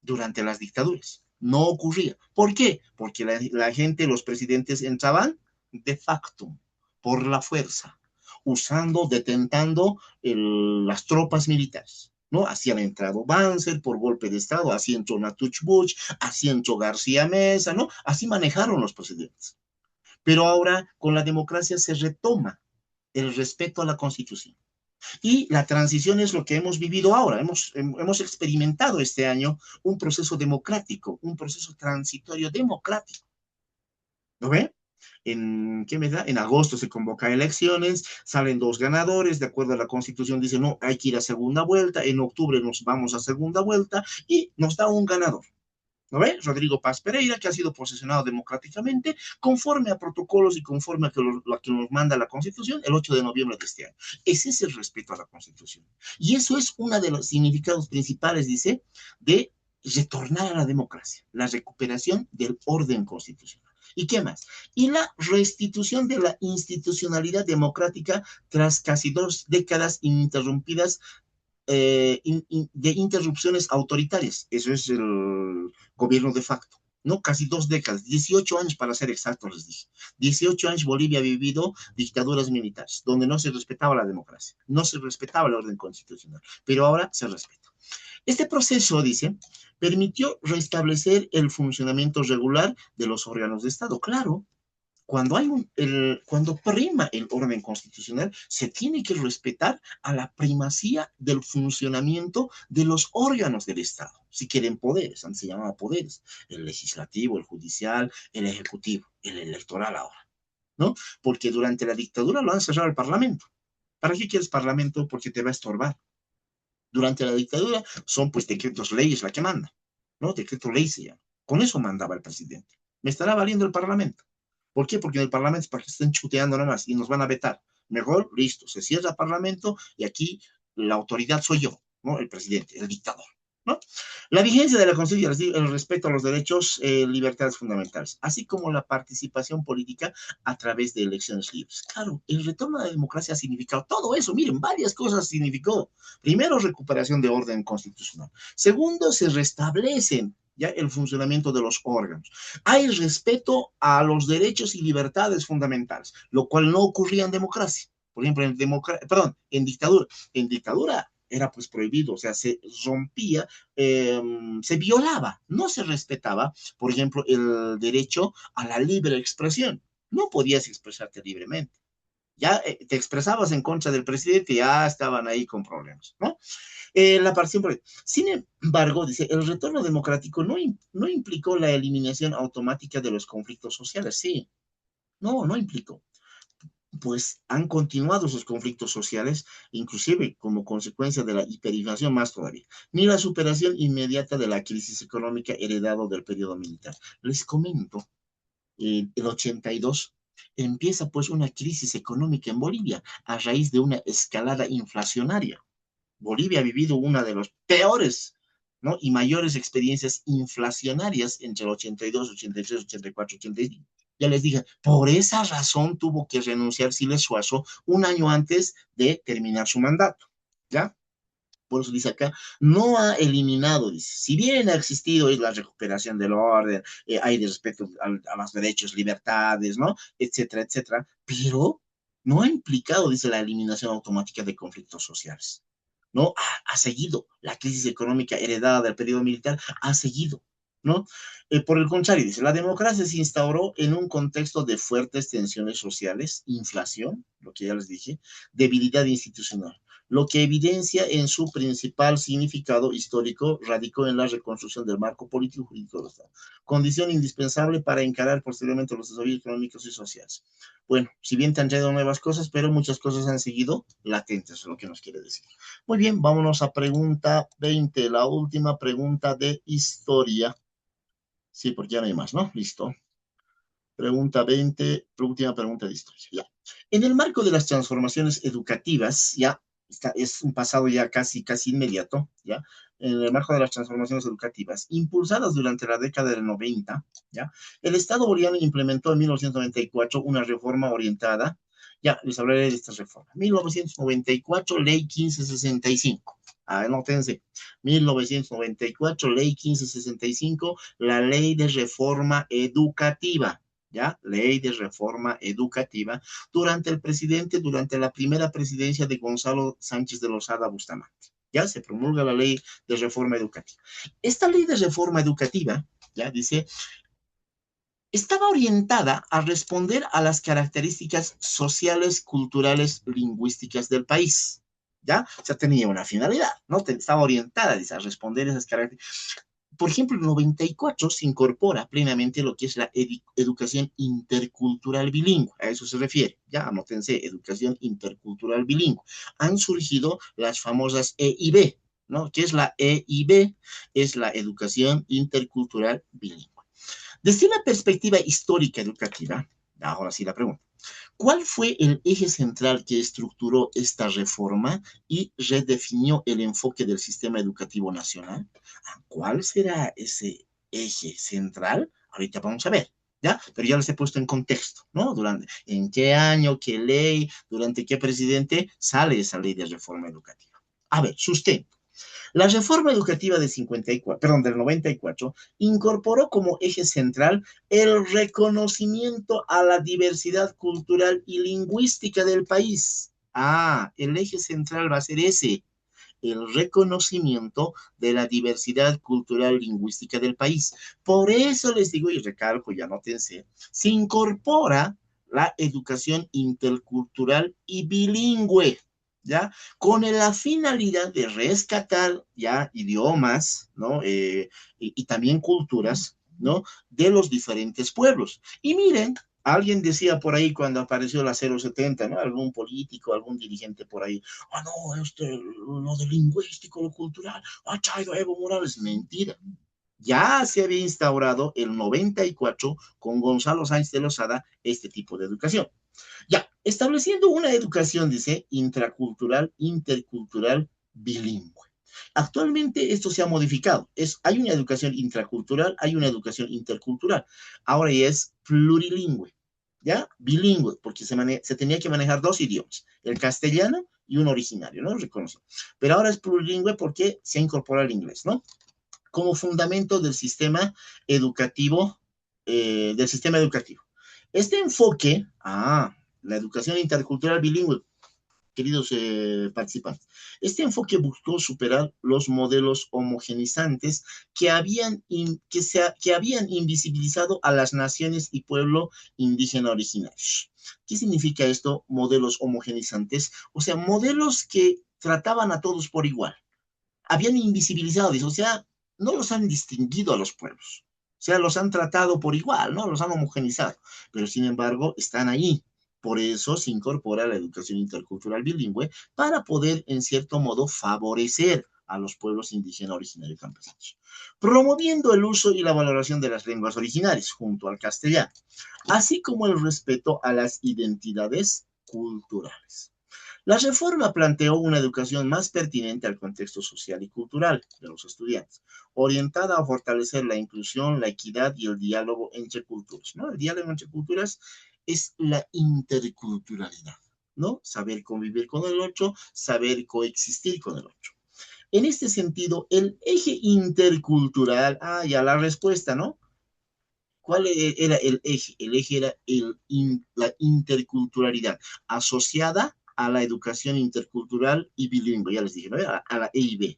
durante las dictaduras. No ocurría. ¿Por qué? Porque la gente, los presidentes entraban de facto, por la fuerza, usando, detentando las tropas militares. ¿No? Así han entrado Banzer por golpe de Estado, así entró Natuch Buch, así entró García Mesa, ¿no? Así manejaron los presidentes. Pero ahora con la democracia se retoma el respeto a la Constitución. Y la transición es lo que hemos vivido ahora. Hemos experimentado este año un proceso democrático, un proceso transitorio democrático. ¿Lo ve? ¿Qué me da? En agosto se convoca elecciones, salen 2 ganadores, de acuerdo a la Constitución dice, no, hay que ir a segunda vuelta, en octubre nos vamos a segunda vuelta y nos da un ganador. ¿No ve? Rodrigo Paz Pereira, que ha sido posesionado democráticamente, conforme a protocolos y conforme a lo que nos manda la Constitución, el 8 de noviembre de este año. Ese es el respeto a la Constitución. Y eso es uno de los significados principales, dice, de retornar a la democracia, la recuperación del orden constitucional. ¿Y qué más? Y la restitución de la institucionalidad democrática tras casi 2 décadas ininterrumpidas de interrupciones autoritarias. Eso es el gobierno de facto. ¿No? Casi 2 décadas, 18 años para ser exactos, les dije. 18 años Bolivia ha vivido dictaduras militares, donde no se respetaba la democracia, no se respetaba el orden constitucional, pero ahora se respeta. Este proceso, dice, permitió restablecer el funcionamiento regular de los órganos de Estado. Claro, cuando prima el orden constitucional, se tiene que respetar a la primacía del funcionamiento de los órganos del Estado. Si quieren poderes, antes se llamaba poderes, el legislativo, el judicial, el ejecutivo, el electoral ahora, ¿no? Porque durante la dictadura lo han cerrado el Parlamento. ¿Para qué quieres Parlamento? Porque te va a estorbar. Durante la dictadura son pues decretos leyes la que manda, ¿no? Decreto ley se llama. Con eso mandaba el presidente. Me estará valiendo el Parlamento. ¿Por qué? Porque en el Parlamento es para que estén chuteando nomás y nos van a vetar. Mejor, listo, se cierra el Parlamento y aquí la autoridad soy yo, ¿no? El presidente, el dictador, ¿no? La vigencia de la Constitución, el respeto a los derechos, libertades fundamentales, así como la participación política a través de elecciones libres. Claro, el retorno a la democracia ha significado todo eso. Miren, varias cosas significó. Primero, recuperación de orden constitucional. Segundo, se restablecen ya el funcionamiento de los órganos. Hay respeto a los derechos y libertades fundamentales, lo cual no ocurría en democracia. Por ejemplo, en dictadura. En dictadura era pues prohibido, o sea, se rompía, se violaba, no se respetaba, por ejemplo, el derecho a la libre expresión. No podías expresarte libremente. Ya te expresabas en contra del presidente, ya estaban ahí con problemas, ¿no? La participación. Sin embargo, dice, el retorno democrático no implicó la eliminación automática de los conflictos sociales. Sí, no implicó. Pues han continuado esos conflictos sociales, inclusive como consecuencia de la hiperinflación más todavía, ni la superación inmediata de la crisis económica heredado del periodo militar. Les comento, el 82 empieza pues una crisis económica en Bolivia a raíz de una escalada inflacionaria. Bolivia ha vivido una de las peores, ¿no? Y mayores experiencias inflacionarias entre el 82, 83, 84, 85. Ya les dije, por esa razón tuvo que renunciar Siles Suazo un año antes de terminar su mandato, ¿ya? Por eso dice acá, no ha eliminado, dice, si bien ha existido la recuperación del orden, hay de respeto a los derechos, libertades, ¿no? Etcétera, etcétera, pero no ha implicado, dice, la eliminación automática de conflictos sociales. ¿No? Ha seguido la crisis económica heredada del periodo militar, ha seguido, ¿no? Por el contrario, dice, la democracia se instauró en un contexto de fuertes tensiones sociales, inflación, lo que ya les dije, debilidad institucional, lo que evidencia en su principal significado histórico radicó en la reconstrucción del marco político jurídico del Estado, condición indispensable para encarar posteriormente los desafíos económicos y sociales. Bueno, si bien te han traído nuevas cosas, pero muchas cosas han seguido latentes, es lo que nos quiere decir. Muy bien, vámonos a pregunta 20, la última pregunta de historia. Sí, porque ya no hay más, ¿no? Listo. Pregunta 20, última pregunta de historia. Ya. En el marco de las transformaciones educativas, ya es un pasado ya casi inmediato, ya, en el marco de las transformaciones educativas, impulsadas durante la década del 90, ya, el Estado boliviano implementó en 1994 una reforma orientada, ya, les hablaré de esta reforma. 1994, Ley 1565. Anótense, 1994, Ley 1565, la Ley de Reforma Educativa. ¿Ya? Ley de Reforma Educativa, durante la primera presidencia de Gonzalo Sánchez de Lozada Bustamante. Ya se promulga la Ley de Reforma Educativa. Esta Ley de Reforma Educativa, ya dice, estaba orientada a responder a las características sociales, culturales, lingüísticas del país. ¿Ya? O sea, tenía una finalidad, ¿no? Estaba orientada, dice, a responder a esas características. Por ejemplo, en 94 se incorpora plenamente lo que es la educación intercultural bilingüe, a eso se refiere, ya anótense, educación intercultural bilingüe. Han surgido las famosas EIB, ¿no? ¿Qué es la EIB? Es la educación intercultural bilingüe. Desde una perspectiva histórica educativa, ahora sí la pregunta, ¿cuál fue el eje central que estructuró esta reforma y redefinió el enfoque del sistema educativo nacional? ¿Cuál será ese eje central? Ahorita vamos a ver. ¿Ya? Pero ya les he puesto en contexto, ¿no? ¿En qué año, qué ley, durante qué presidente sale esa ley de reforma educativa? A ver, sustento. La reforma educativa de 54, perdón, del 94 incorporó como eje central el reconocimiento a la diversidad cultural y lingüística del país. El eje central va a ser ese, el reconocimiento de la diversidad cultural lingüística del país. Por eso les digo y recalco, y anótense, se incorpora la educación intercultural y bilingüe, ¿ya? Con la finalidad de rescatar ya idiomas, ¿no? Y también culturas, ¿no? De los diferentes pueblos. Y miren, alguien decía por ahí cuando apareció la 070, ¿no? Algún político, algún dirigente por ahí, no, lo de lingüístico, lo cultural, ha traído Evo Morales. Mentira. Ya se había instaurado el 94 con Gonzalo Sáenz de Lozada este tipo de educación. Ya, estableciendo una educación, dice, intracultural, intercultural, bilingüe. Actualmente esto se ha modificado. Hay una educación intracultural, hay una educación intercultural. Ahora ya es plurilingüe, ¿ya? Bilingüe, porque se tenía que manejar dos idiomas, el castellano y un originario, ¿no? Reconocido. Pero ahora es plurilingüe porque se ha incorporado el inglés, ¿no? Como fundamento del sistema educativo. Este enfoque, la educación intercultural bilingüe, queridos participantes, este enfoque buscó superar los modelos homogenizantes que habían invisibilizado a las naciones y pueblo indígena originarios. ¿Qué significa esto, modelos homogenizantes? O sea, modelos que trataban a todos por igual, habían invisibilizado, o sea, no los han distinguido a los pueblos, o sea, los han tratado por igual, ¿no? Los han homogenizado, pero sin embargo están ahí. Por eso se incorpora la educación intercultural bilingüe para poder, en cierto modo, favorecer a los pueblos indígenas originarios campesinos, promoviendo el uso y la valoración de las lenguas originarias junto al castellano, así como el respeto a las identidades culturales. La reforma planteó una educación más pertinente al contexto social y cultural de los estudiantes, orientada a fortalecer la inclusión, la equidad y el diálogo entre culturas, ¿no? El diálogo entre culturas es la interculturalidad, ¿no? Saber convivir con el otro, saber coexistir con el otro. En este sentido, el eje intercultural, ya la respuesta, ¿no? ¿Cuál era el eje? El eje era la interculturalidad asociada a la educación intercultural y bilingüe, ya les dije, ¿no? A la EIB,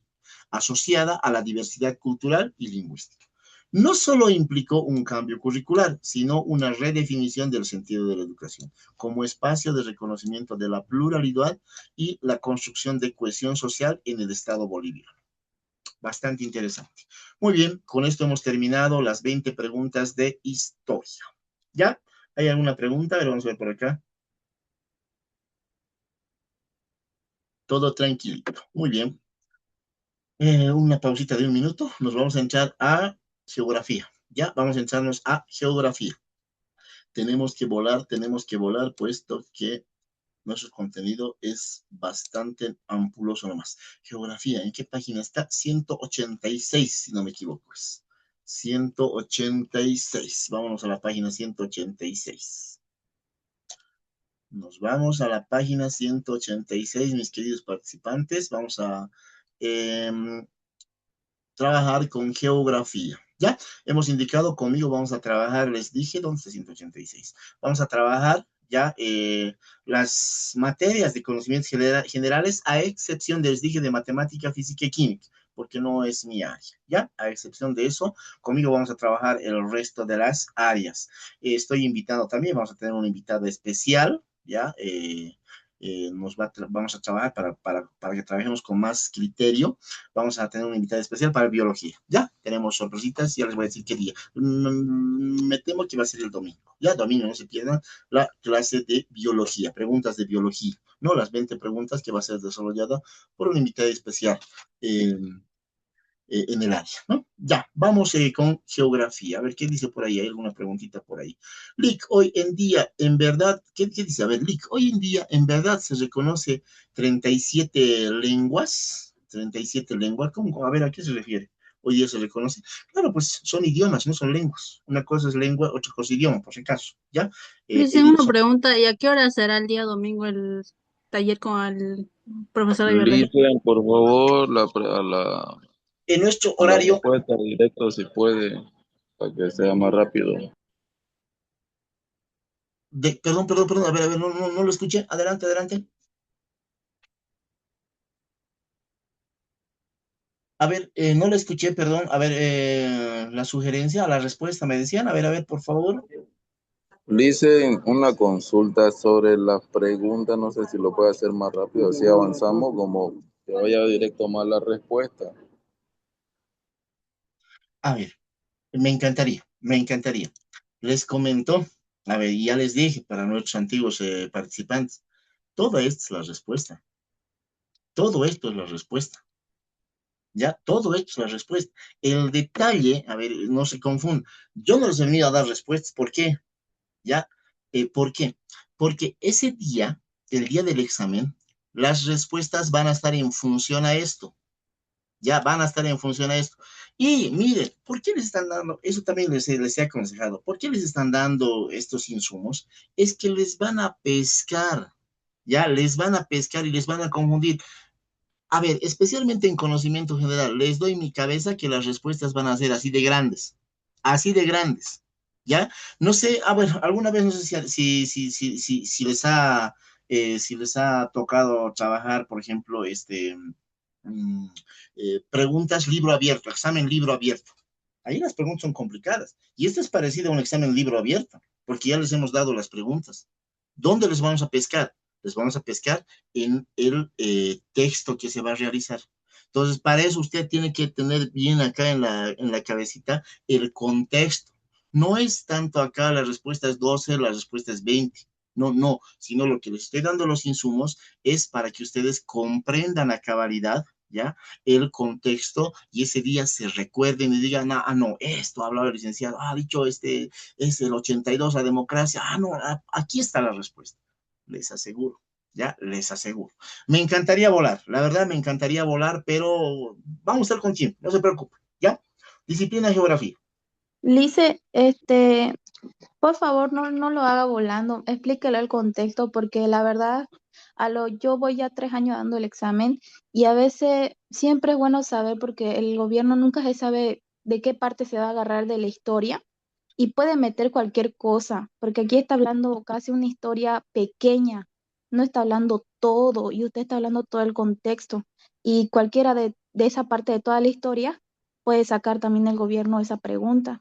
asociada a la diversidad cultural y lingüística. No solo implicó un cambio curricular, sino una redefinición del sentido de la educación, como espacio de reconocimiento de la pluralidad y la construcción de cohesión social en el Estado boliviano. Bastante interesante. Muy bien, con esto hemos terminado las 20 preguntas de historia. ¿Ya? ¿Hay alguna pregunta? A ver, vamos a ver por acá. Todo tranquilito. Muy bien. Una pausita de un minuto. Nos vamos a entrar a geografía. ¿Ya? Vamos a entrarnos a geografía. Tenemos que volar, puesto que nuestro contenido es bastante ampuloso nomás. Geografía, ¿en qué página está? 186, si no me equivoco. 186. Vámonos a la página 186. Nos vamos a la página 186, mis queridos participantes. Vamos a trabajar con geografía. ¿Ya? Hemos indicado conmigo, vamos a trabajar, les dije, ¿dónde está 186? Vamos a trabajar ya las materias de conocimientos generales, a excepción de, les dije, de matemática, física y química, porque no es mi área, ¿ya? A excepción de eso, conmigo vamos a trabajar el resto de las áreas. Estoy invitado también, vamos a tener una invitada especial, ¿ya? Vamos a trabajar para que trabajemos con más criterio. Vamos a tener una invitada especial para biología. Ya tenemos sorpresitas, ya les voy a decir qué día. Me temo que va a ser el domingo. Ya, domingo, no se pierdan la clase de biología, preguntas de biología. ¿no? Las 20 preguntas que va a ser desarrollada por un invitado especial eh, en el área, ¿no? Ya, vamos con geografía. A ver, ¿qué dice por ahí? ¿Hay alguna preguntita por ahí? Lick, hoy en día, en verdad, ¿qué dice? A ver, Lick, hoy en día, en verdad, se reconoce 37 lenguas. 37 lenguas. ¿Cómo? A ver, ¿a qué se refiere? Hoy día se reconoce. Claro, pues son idiomas, no son lenguas. Una cosa es lengua, otra cosa es idioma, por si acaso, ¿ya? Dice una pregunta, ¿y a qué hora será el día domingo el taller con el profesor de biología? Listen, por favor, En nuestro a la horario, respuesta directa si puede, para que sea más rápido. perdón, a ver, no lo escuché. Adelante, adelante. A ver, no lo escuché, perdón. A ver, la sugerencia, la respuesta, me decían. A ver, por favor. Listen, una consulta sobre las preguntas, no sé si lo puede hacer más rápido, así avanzamos, como que vaya directo más la respuesta. A ver, me encantaría. Les comento, a ver, ya les dije para nuestros antiguos participantes, todo esto es la respuesta. Todo esto es la respuesta. Ya, todo esto es la respuesta. El detalle, a ver, no se confunda. Yo no les he venido a dar respuestas. ¿Por qué? ¿Ya? ¿Por qué? Porque ese día, el día del examen, las respuestas van a estar en función a esto. Ya van a estar en función a esto. Y miren, ¿por qué les están dando? Eso también les he aconsejado. ¿Por qué les están dando estos insumos? Es que les van a pescar. Ya, les van a pescar y les van a confundir. A ver, especialmente en conocimiento general, les doy mi cabeza que las respuestas van a ser así de grandes, ¿ya? No sé, bueno, alguna vez no sé si les ha tocado trabajar, por ejemplo, mm, preguntas libro abierto, examen libro abierto. Ahí las preguntas son complicadas. Y esto es parecido a un examen libro abierto, porque ya les hemos dado las preguntas. ¿Dónde les vamos a pescar? Les vamos a pescar en el texto que se va a realizar. Entonces, para eso usted tiene que tener bien acá en la cabecita el contexto. No es tanto acá la respuesta es 12, la respuesta es 20. No, sino lo que les estoy dando los insumos es para que ustedes comprendan a cabalidad, ¿ya? El contexto y ese día se recuerden y digan, no, esto ha hablado el licenciado, ha dicho es el 82 la democracia, no, aquí está la respuesta. Les aseguro, ya, les aseguro. Me encantaría volar, la verdad me encantaría volar, pero vamos a estar con tiempo, no se preocupe, ¿ya? Disciplina de geografía. Lice, por favor, no lo haga volando, explíquele el contexto, porque la verdad, yo voy ya 3 años dando el examen y a veces siempre es bueno saber, porque el gobierno nunca se sabe de qué parte se va a agarrar de la historia y puede meter cualquier cosa, porque aquí está hablando casi una historia pequeña, no está hablando todo y usted está hablando todo el contexto y cualquiera de esa parte de toda la historia puede sacar también el gobierno esa pregunta.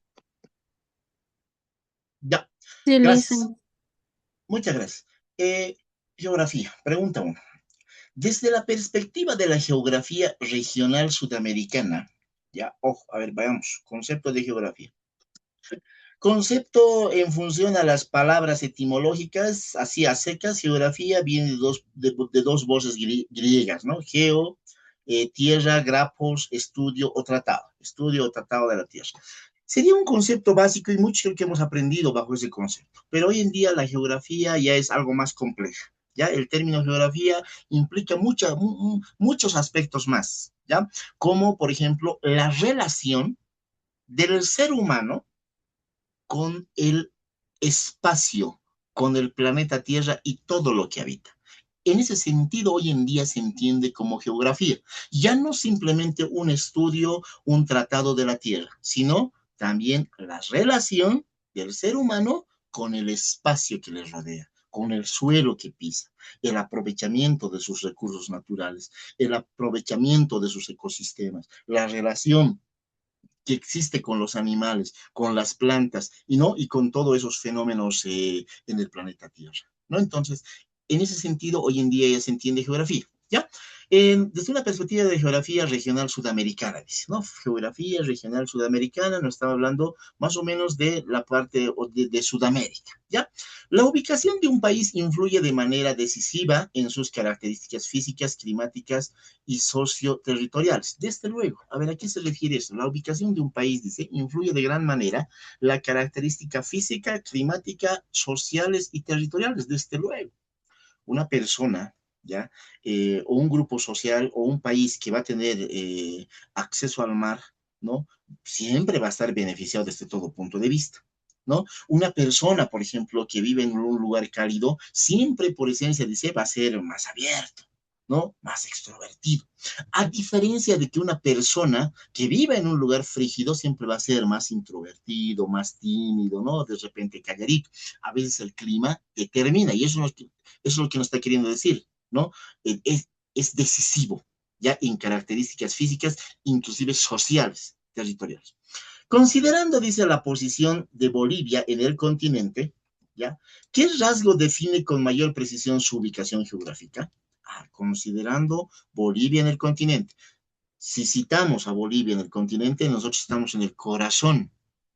Ya, Sí, gracias. Listen. Muchas gracias. Geografía, pregunta uno. Desde la perspectiva de la geografía regional sudamericana, ya, ojo, a ver, vayamos, concepto de geografía. Concepto en función a las palabras etimológicas, así a secas, geografía viene de dos voces griegas, ¿no? Geo, tierra, grapos, estudio o tratado de la tierra. Sería un concepto básico y mucho que hemos aprendido bajo ese concepto, pero hoy en día la geografía ya es algo más compleja. ¿Ya? El término geografía implica muchos aspectos más, ¿ya? Como, por ejemplo, la relación del ser humano con el espacio, con el planeta Tierra y todo lo que habita. En ese sentido, hoy en día se entiende como geografía, ya no simplemente un estudio, un tratado de la Tierra, sino también la relación del ser humano con el espacio que le rodea, con el suelo que pisa, el aprovechamiento de sus recursos naturales, el aprovechamiento de sus ecosistemas, la relación que existe con los animales, con las plantas y con todos esos fenómenos en el planeta Tierra, ¿no? Entonces, en ese sentido, hoy en día ya se entiende geografía. ¿ya? Desde una perspectiva de geografía regional sudamericana, dice, ¿no? Geografía regional sudamericana, nos estaba hablando más o menos de la parte de Sudamérica, ¿ya? La ubicación de un país influye de manera decisiva en sus características físicas, climáticas y socioterritoriales. Desde luego, a ver, ¿a qué se refiere eso? La ubicación de un país, dice, influye de gran manera la característica física, climática, sociales y territoriales, desde luego. Una persona, ¿ya? O un grupo social o un país que va a tener acceso al mar, ¿no? Siempre va a estar beneficiado desde todo punto de vista, ¿no? Una persona, por ejemplo, que vive en un lugar cálido, siempre por esencia dice, va a ser más abierto, ¿no? Más extrovertido. A diferencia de que una persona que vive en un lugar frígido siempre va a ser más introvertido, más tímido, ¿no? De repente calladito. A veces el clima determina, y eso es lo que nos está queriendo decir, ¿no? Es decisivo, ya en características físicas, inclusive sociales, territoriales. Considerando, dice, la posición de Bolivia en el continente, ¿ya? ¿Qué rasgo define con mayor precisión su ubicación geográfica? Considerando Bolivia en el continente. Si citamos a Bolivia en el continente, nosotros estamos en el corazón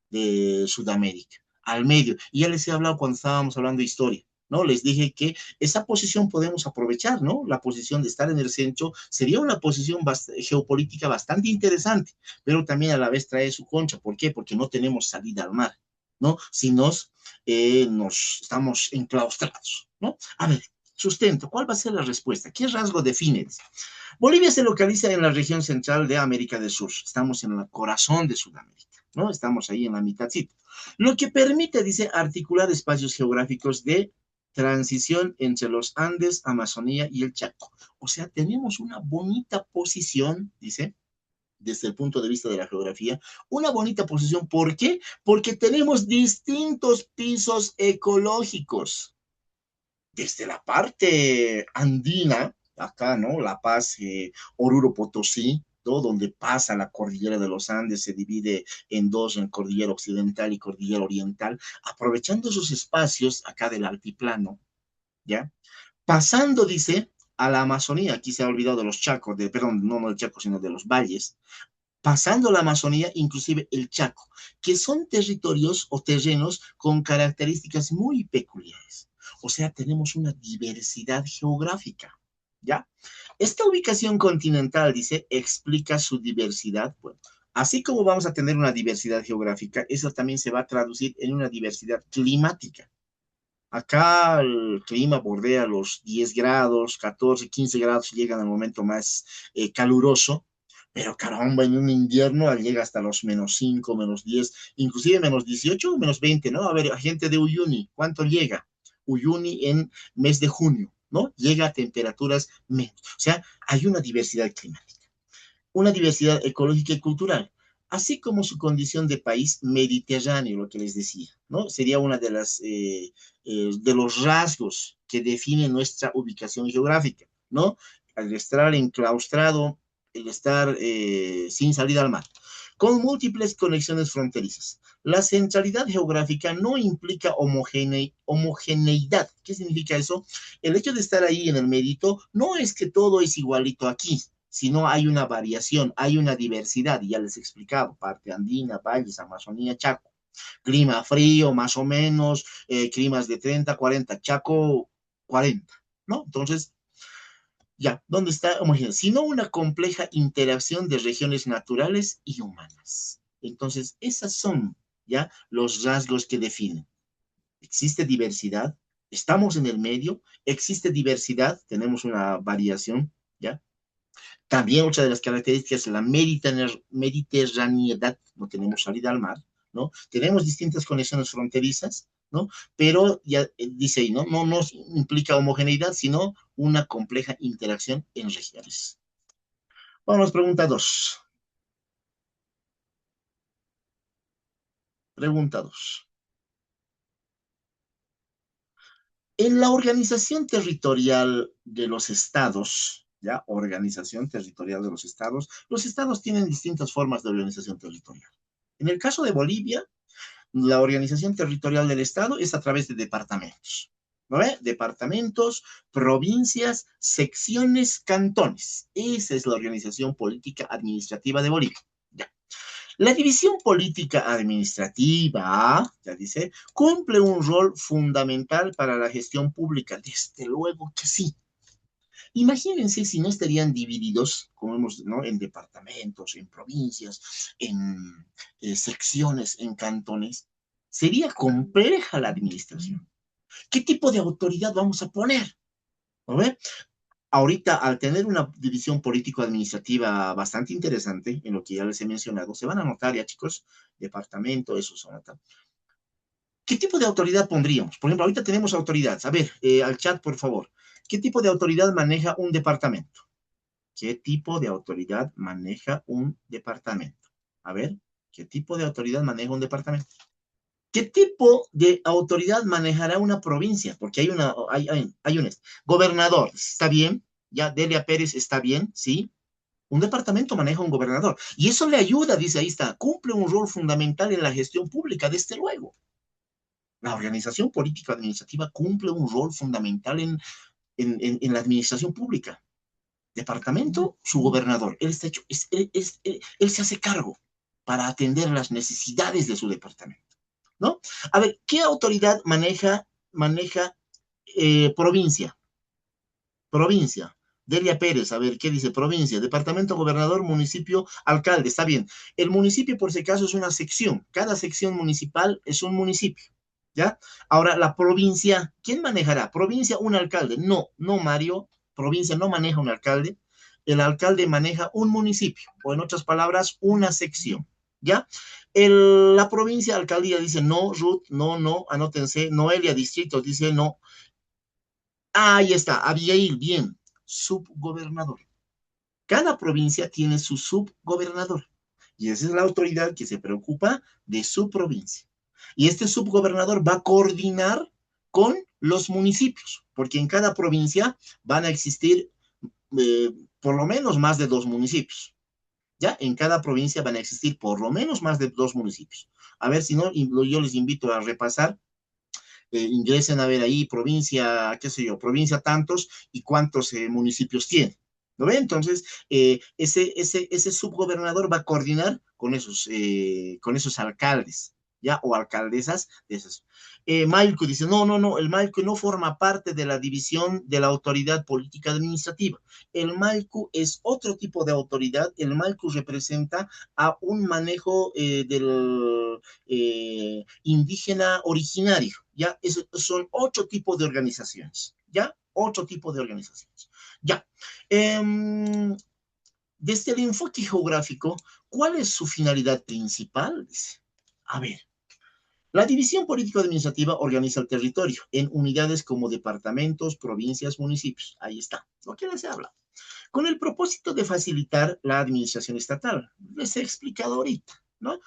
de Sudamérica, al medio. Y ya les he hablado cuando estábamos hablando de historia, ¿no? Les dije que esa posición podemos aprovechar, ¿no? La posición de estar en el centro sería una posición geopolítica bastante interesante, pero también a la vez trae su contra. ¿Por qué? Porque no tenemos salida al mar, ¿no? Si nos estamos enclaustrados, ¿no? A ver, sustento, ¿cuál va a ser la respuesta? ¿Qué rasgo define? Bolivia se localiza en la región central de América del Sur. Estamos en el corazón de Sudamérica, ¿no? Estamos ahí en la mitadcita. Lo que permite, dice, articular espacios geográficos de transición entre los Andes, Amazonía y el Chaco. O sea, tenemos una bonita posición, dice, desde el punto de vista de la geografía, una bonita posición. ¿Por qué? Porque tenemos distintos pisos ecológicos. Desde la parte andina, acá, ¿no? La Paz, Oruro, Potosí, ¿no? Donde pasa la cordillera de los Andes, se divide en dos, en cordillera occidental y cordillera oriental, aprovechando esos espacios acá del altiplano, ¿ya? Pasando, dice, a la Amazonía, aquí se ha olvidado de los Chacos, perdón, no del Chaco, sino de los valles, pasando la Amazonía, inclusive el Chaco, que son territorios o terrenos con características muy peculiares. O sea, tenemos una diversidad geográfica, ¿ya? Esta ubicación continental, dice, explica su diversidad. Bueno, así como vamos a tener una diversidad geográfica, eso también se va a traducir en una diversidad climática. Acá el clima bordea los 10 grados, 14, 15 grados, llegan al momento más caluroso, pero caramba, en un invierno llega hasta los -5, -10, inclusive -18 o -20, ¿no? A ver, gente de Uyuni, ¿cuánto llega? Uyuni en mes de junio, ¿no? Llega a temperaturas menos. O sea, hay una diversidad climática, una diversidad ecológica y cultural, así como su condición de país mediterráneo, lo que les decía, ¿no? Sería una de de los rasgos que define nuestra ubicación geográfica, ¿no? Al estar enclaustrado, el estar sin salida al mar, con múltiples conexiones fronterizas. La centralidad geográfica no implica homogeneidad. ¿Qué significa eso? El hecho de estar ahí en el mérito no es que todo es igualito aquí, sino hay una variación, hay una diversidad, y ya les he explicado, parte andina, valles, Amazonía, Chaco. Clima frío, más o menos, climas de 30, 40, Chaco, 40, ¿no? Entonces, ya, ¿dónde está homogeneidad? Sino una compleja interacción de regiones naturales y humanas. Entonces, esas son, ya, los rasgos que definen. Existe diversidad, estamos en el medio, existe diversidad, tenemos una variación, ¿ya? También otra de las características es la mediterraneidad, no tenemos salida al mar, ¿no? Tenemos distintas conexiones fronterizas, ¿no? Pero ya dice ahí, ¿no? No nos implica homogeneidad, sino una compleja interacción en regiones. Vamos, pregunta 2. Pregunta 2. En la organización territorial de los estados, ¿ya? Organización territorial de los estados tienen distintas formas de organización territorial. En el caso de Bolivia, la organización territorial del estado es a través de departamentos, ¿no ve? Departamentos, provincias, secciones, cantones. Esa es la organización política administrativa de Bolivia. Ya. La división política administrativa, ya dice, cumple un rol fundamental para la gestión pública. Desde luego que sí. Imagínense si no estarían divididos, como hemos, ¿no? En departamentos, en provincias, en secciones, en cantones. Sería compleja la administración. ¿Qué tipo de autoridad vamos a poner? ¿No ve? Ahorita, al tener una división político-administrativa bastante interesante, en lo que ya les he mencionado, se van a notar ya, chicos, departamento, eso se nota. ¿Qué tipo de autoridad pondríamos? Por ejemplo, ahorita tenemos autoridades. A ver, al chat, por favor. ¿Qué tipo de autoridad maneja un departamento? ¿Qué tipo de autoridad maneja un departamento? A ver, ¿qué tipo de autoridad maneja un departamento? ¿Qué tipo de autoridad manejará una provincia? Porque hay un gobernador, ¿está bien? Ya, Delia Pérez está bien, ¿sí? Un departamento maneja un gobernador. Y eso le ayuda, dice, ahí está, cumple un rol fundamental en la gestión pública, desde luego. La organización política administrativa cumple un rol fundamental en la administración pública. Departamento, su gobernador. Él está hecho, él se hace cargo para atender las necesidades de su departamento, ¿no? A ver, ¿qué autoridad maneja provincia? Provincia. Delia Pérez, a ver, ¿qué dice? Provincia, departamento, gobernador, municipio, alcalde, está bien. El municipio, por si acaso, es una sección. Cada sección municipal es un municipio, ¿ya? Ahora, la provincia, ¿quién manejará? Provincia, un alcalde. No, no, Mario, provincia no maneja un alcalde. El alcalde maneja un municipio, o en otras palabras, una sección, ¿ya? La provincia, alcaldía dice no, Ruth, no, no, anótense. Noelia, distrito, dice no. Ahí está, Abigail, bien, subgobernador. Cada provincia tiene su subgobernador y esa es la autoridad que se preocupa de su provincia. Y este subgobernador va a coordinar con los municipios, porque en cada provincia van a existir por lo menos más de 2 municipios. ¿Ya? En cada provincia van a existir por lo menos más de 2 municipios. A ver, si no, yo les invito a repasar. Ingresen a ver ahí provincia, qué sé yo, provincia tantos y cuántos municipios tiene. ¿Lo ven? Entonces, ese subgobernador va a coordinar con esos alcaldes, ¿ya? O alcaldesas de esas. Mailco dice, no, el Mailco no forma parte de la división de la autoridad política administrativa. El Mailco es otro tipo de autoridad. El Mailco representa a un manejo del indígena originario, ¿ya? Son 8 tipos de organizaciones, ¿ya? 8 tipos de organizaciones, ¿ya? Desde el enfoque geográfico, ¿cuál es su finalidad principal? Dice, a ver, la división político-administrativa organiza el territorio en unidades como departamentos, provincias, municipios. Ahí está, lo que les he hablado. Con el propósito de facilitar la administración estatal. Les he explicado ahorita, ¿no?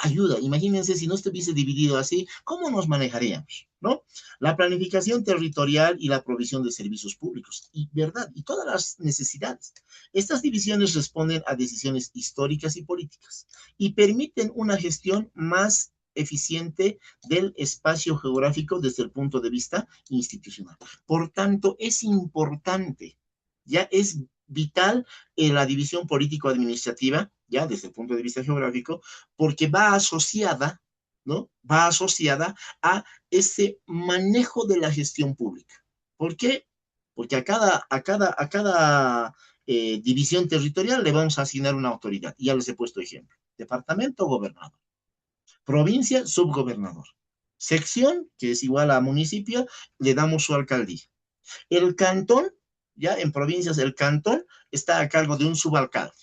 Ayuda, imagínense si no estuviese dividido así, ¿cómo nos manejaríamos? ¿No? La planificación territorial y la provisión de servicios públicos, y verdad, y todas las necesidades. Estas divisiones responden a decisiones históricas y políticas y permiten una gestión más eficiente del espacio geográfico desde el punto de vista institucional. Por tanto, es importante, ya es vital en la división político-administrativa, ya desde el punto de vista geográfico, porque va asociada, ¿no? Va asociada a ese manejo de la gestión pública. ¿Por qué? Porque a cada división territorial le vamos a asignar una autoridad. Ya les he puesto ejemplo. Departamento, gobernador. Provincia, subgobernador. Sección, que es igual a municipio, le damos su alcaldía. El cantón, ya en provincias, el cantón está a cargo de un subalcalde,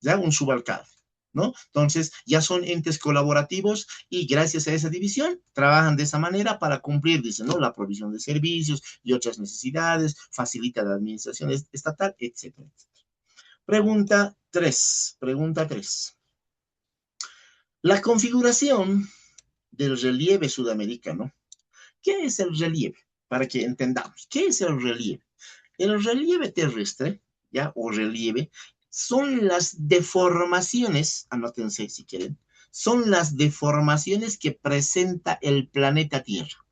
ya un subalcalde, ¿no? Entonces, ya son entes colaborativos y gracias a esa división trabajan de esa manera para cumplir, dice, ¿no? La provisión de servicios y otras necesidades, facilita la administración estatal, etcétera, etcétera. Pregunta 3. La configuración del relieve sudamericano. ¿Qué es el relieve? Para que entendamos, ¿qué es el relieve? El relieve terrestre, ¿ya? O relieve, son las deformaciones, anótense si quieren, son las deformaciones que presenta el planeta Tierra.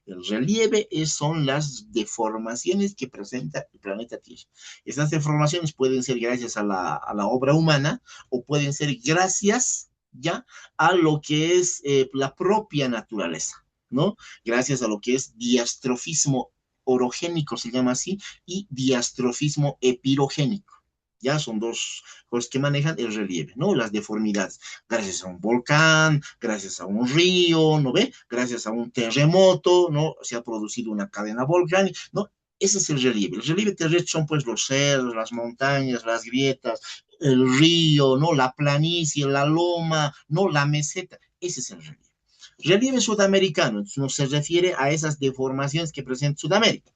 El relieve son las deformaciones que presenta el planeta Tierra. Estas deformaciones pueden ser gracias a la obra humana o pueden ser gracias ya a lo que es la propia naturaleza, ¿no? Gracias a lo que es diastrofismo orogénico, se llama así, y diastrofismo epirogénico. Ya son dos cosas que manejan el relieve, ¿no? Las deformidades, gracias a un volcán, gracias a un río, ¿no ve? Gracias a un terremoto, ¿no? Se ha producido una cadena volcánica, ¿no? Ese es el relieve. El relieve terrestre son pues los cerros, las montañas, las grietas, el río, ¿no? La planicie, la loma, ¿no? La meseta. Ese es el relieve. Relieve sudamericano, no se refiere a esas deformaciones que presenta Sudamérica.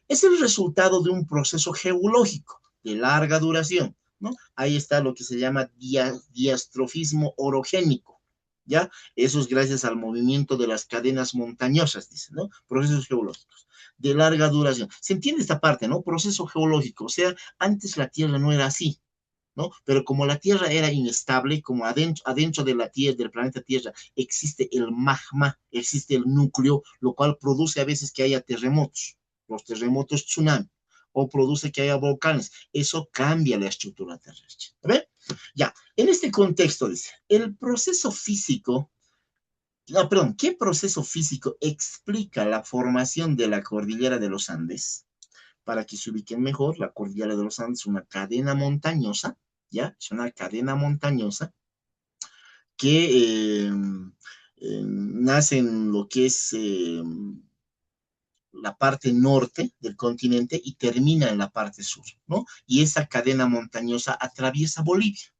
Es el resultado de un proceso geológico de larga duración, ¿no? Ahí está lo que se llama diastrofismo orogénico, ¿ya? Eso es gracias al movimiento de las cadenas montañosas, dice, ¿no? Procesos geológicos de larga duración. ¿Se entiende esta parte, no? Proceso geológico, o sea, antes la Tierra no era así, ¿no? Pero como la Tierra era inestable, como adentro de la Tierra, del planeta Tierra, existe el magma, existe el núcleo, lo cual produce a veces que haya terremotos, los terremotos tsunami, o produce que haya volcanes. Eso cambia la estructura terrestre. ¿Ve? Ya, en este contexto dice, el proceso físico, no, perdón, ¿qué proceso físico explica la formación de la cordillera de los Andes? Para que se ubiquen mejor, la cordillera de los Andes es una cadena montañosa, ¿ya? Es una cadena montañosa que nace en lo que es la parte norte del continente y termina en la parte sur, ¿no? Y esa cadena montañosa atraviesa Bolivia,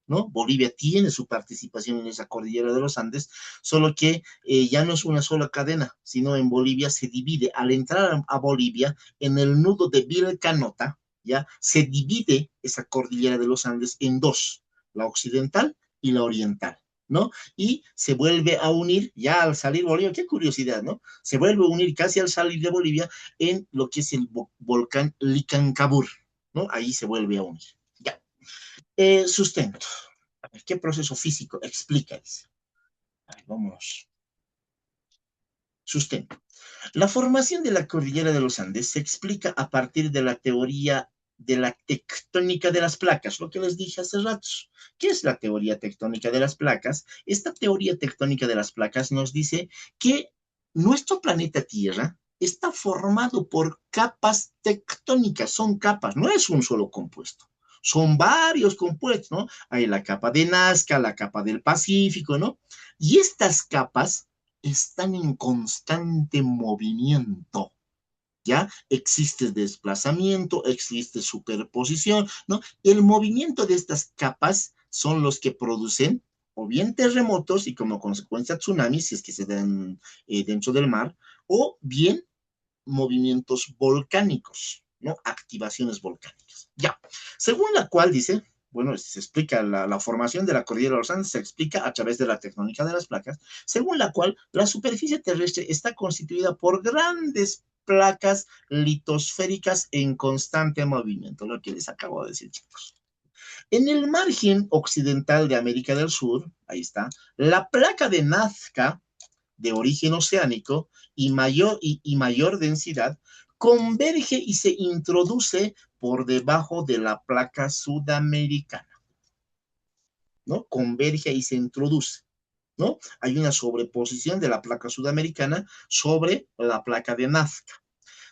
¿no? Bolivia tiene su participación en esa cordillera de los Andes, solo que ya no es una sola cadena, sino en Bolivia se divide, al entrar a Bolivia, en el nudo de Vilcanota, ya se divide esa cordillera de los Andes en dos, la occidental y la oriental, ¿no? Y se vuelve a unir, ya al salir Bolivia, qué curiosidad, ¿no? Se vuelve a unir casi al salir de Bolivia en lo que es el volcán Licancabur, ¿no? Ahí se vuelve a unir. Ya. Sustento. A ver, ¿qué proceso físico explica eso? Vamos. Sustento. La formación de la cordillera de los Andes se explica a partir de la teoría de la tectónica de las placas, lo que les dije hace ratos. ¿Qué es la teoría tectónica de las placas? Esta teoría tectónica de las placas nos dice que nuestro planeta Tierra está formado por capas tectónicas, son capas, no es un solo compuesto. Son varios compuestos, ¿no? Hay la capa de Nazca, la capa del Pacífico, ¿no? Y estas capas están en constante movimiento, ¿ya? Existe desplazamiento, existe superposición, ¿no? El movimiento de estas capas son los que producen o bien terremotos y como consecuencia tsunamis, si es que se dan dentro del mar, o bien movimientos volcánicos, ¿no? Activaciones volcánicas. Ya. Según la cual dice, bueno, se explica la formación de la cordillera de los Andes, se explica a través de la tectónica de las placas, según la cual la superficie terrestre está constituida por grandes placas litosféricas en constante movimiento, lo que les acabo de decir, chicos. En el margen occidental de América del Sur, ahí está, la placa de Nazca, de origen oceánico y mayor densidad, converge y se introduce por debajo de la placa sudamericana, ¿no? Converge y se introduce, ¿no? Hay una sobreposición de la placa sudamericana sobre la placa de Nazca,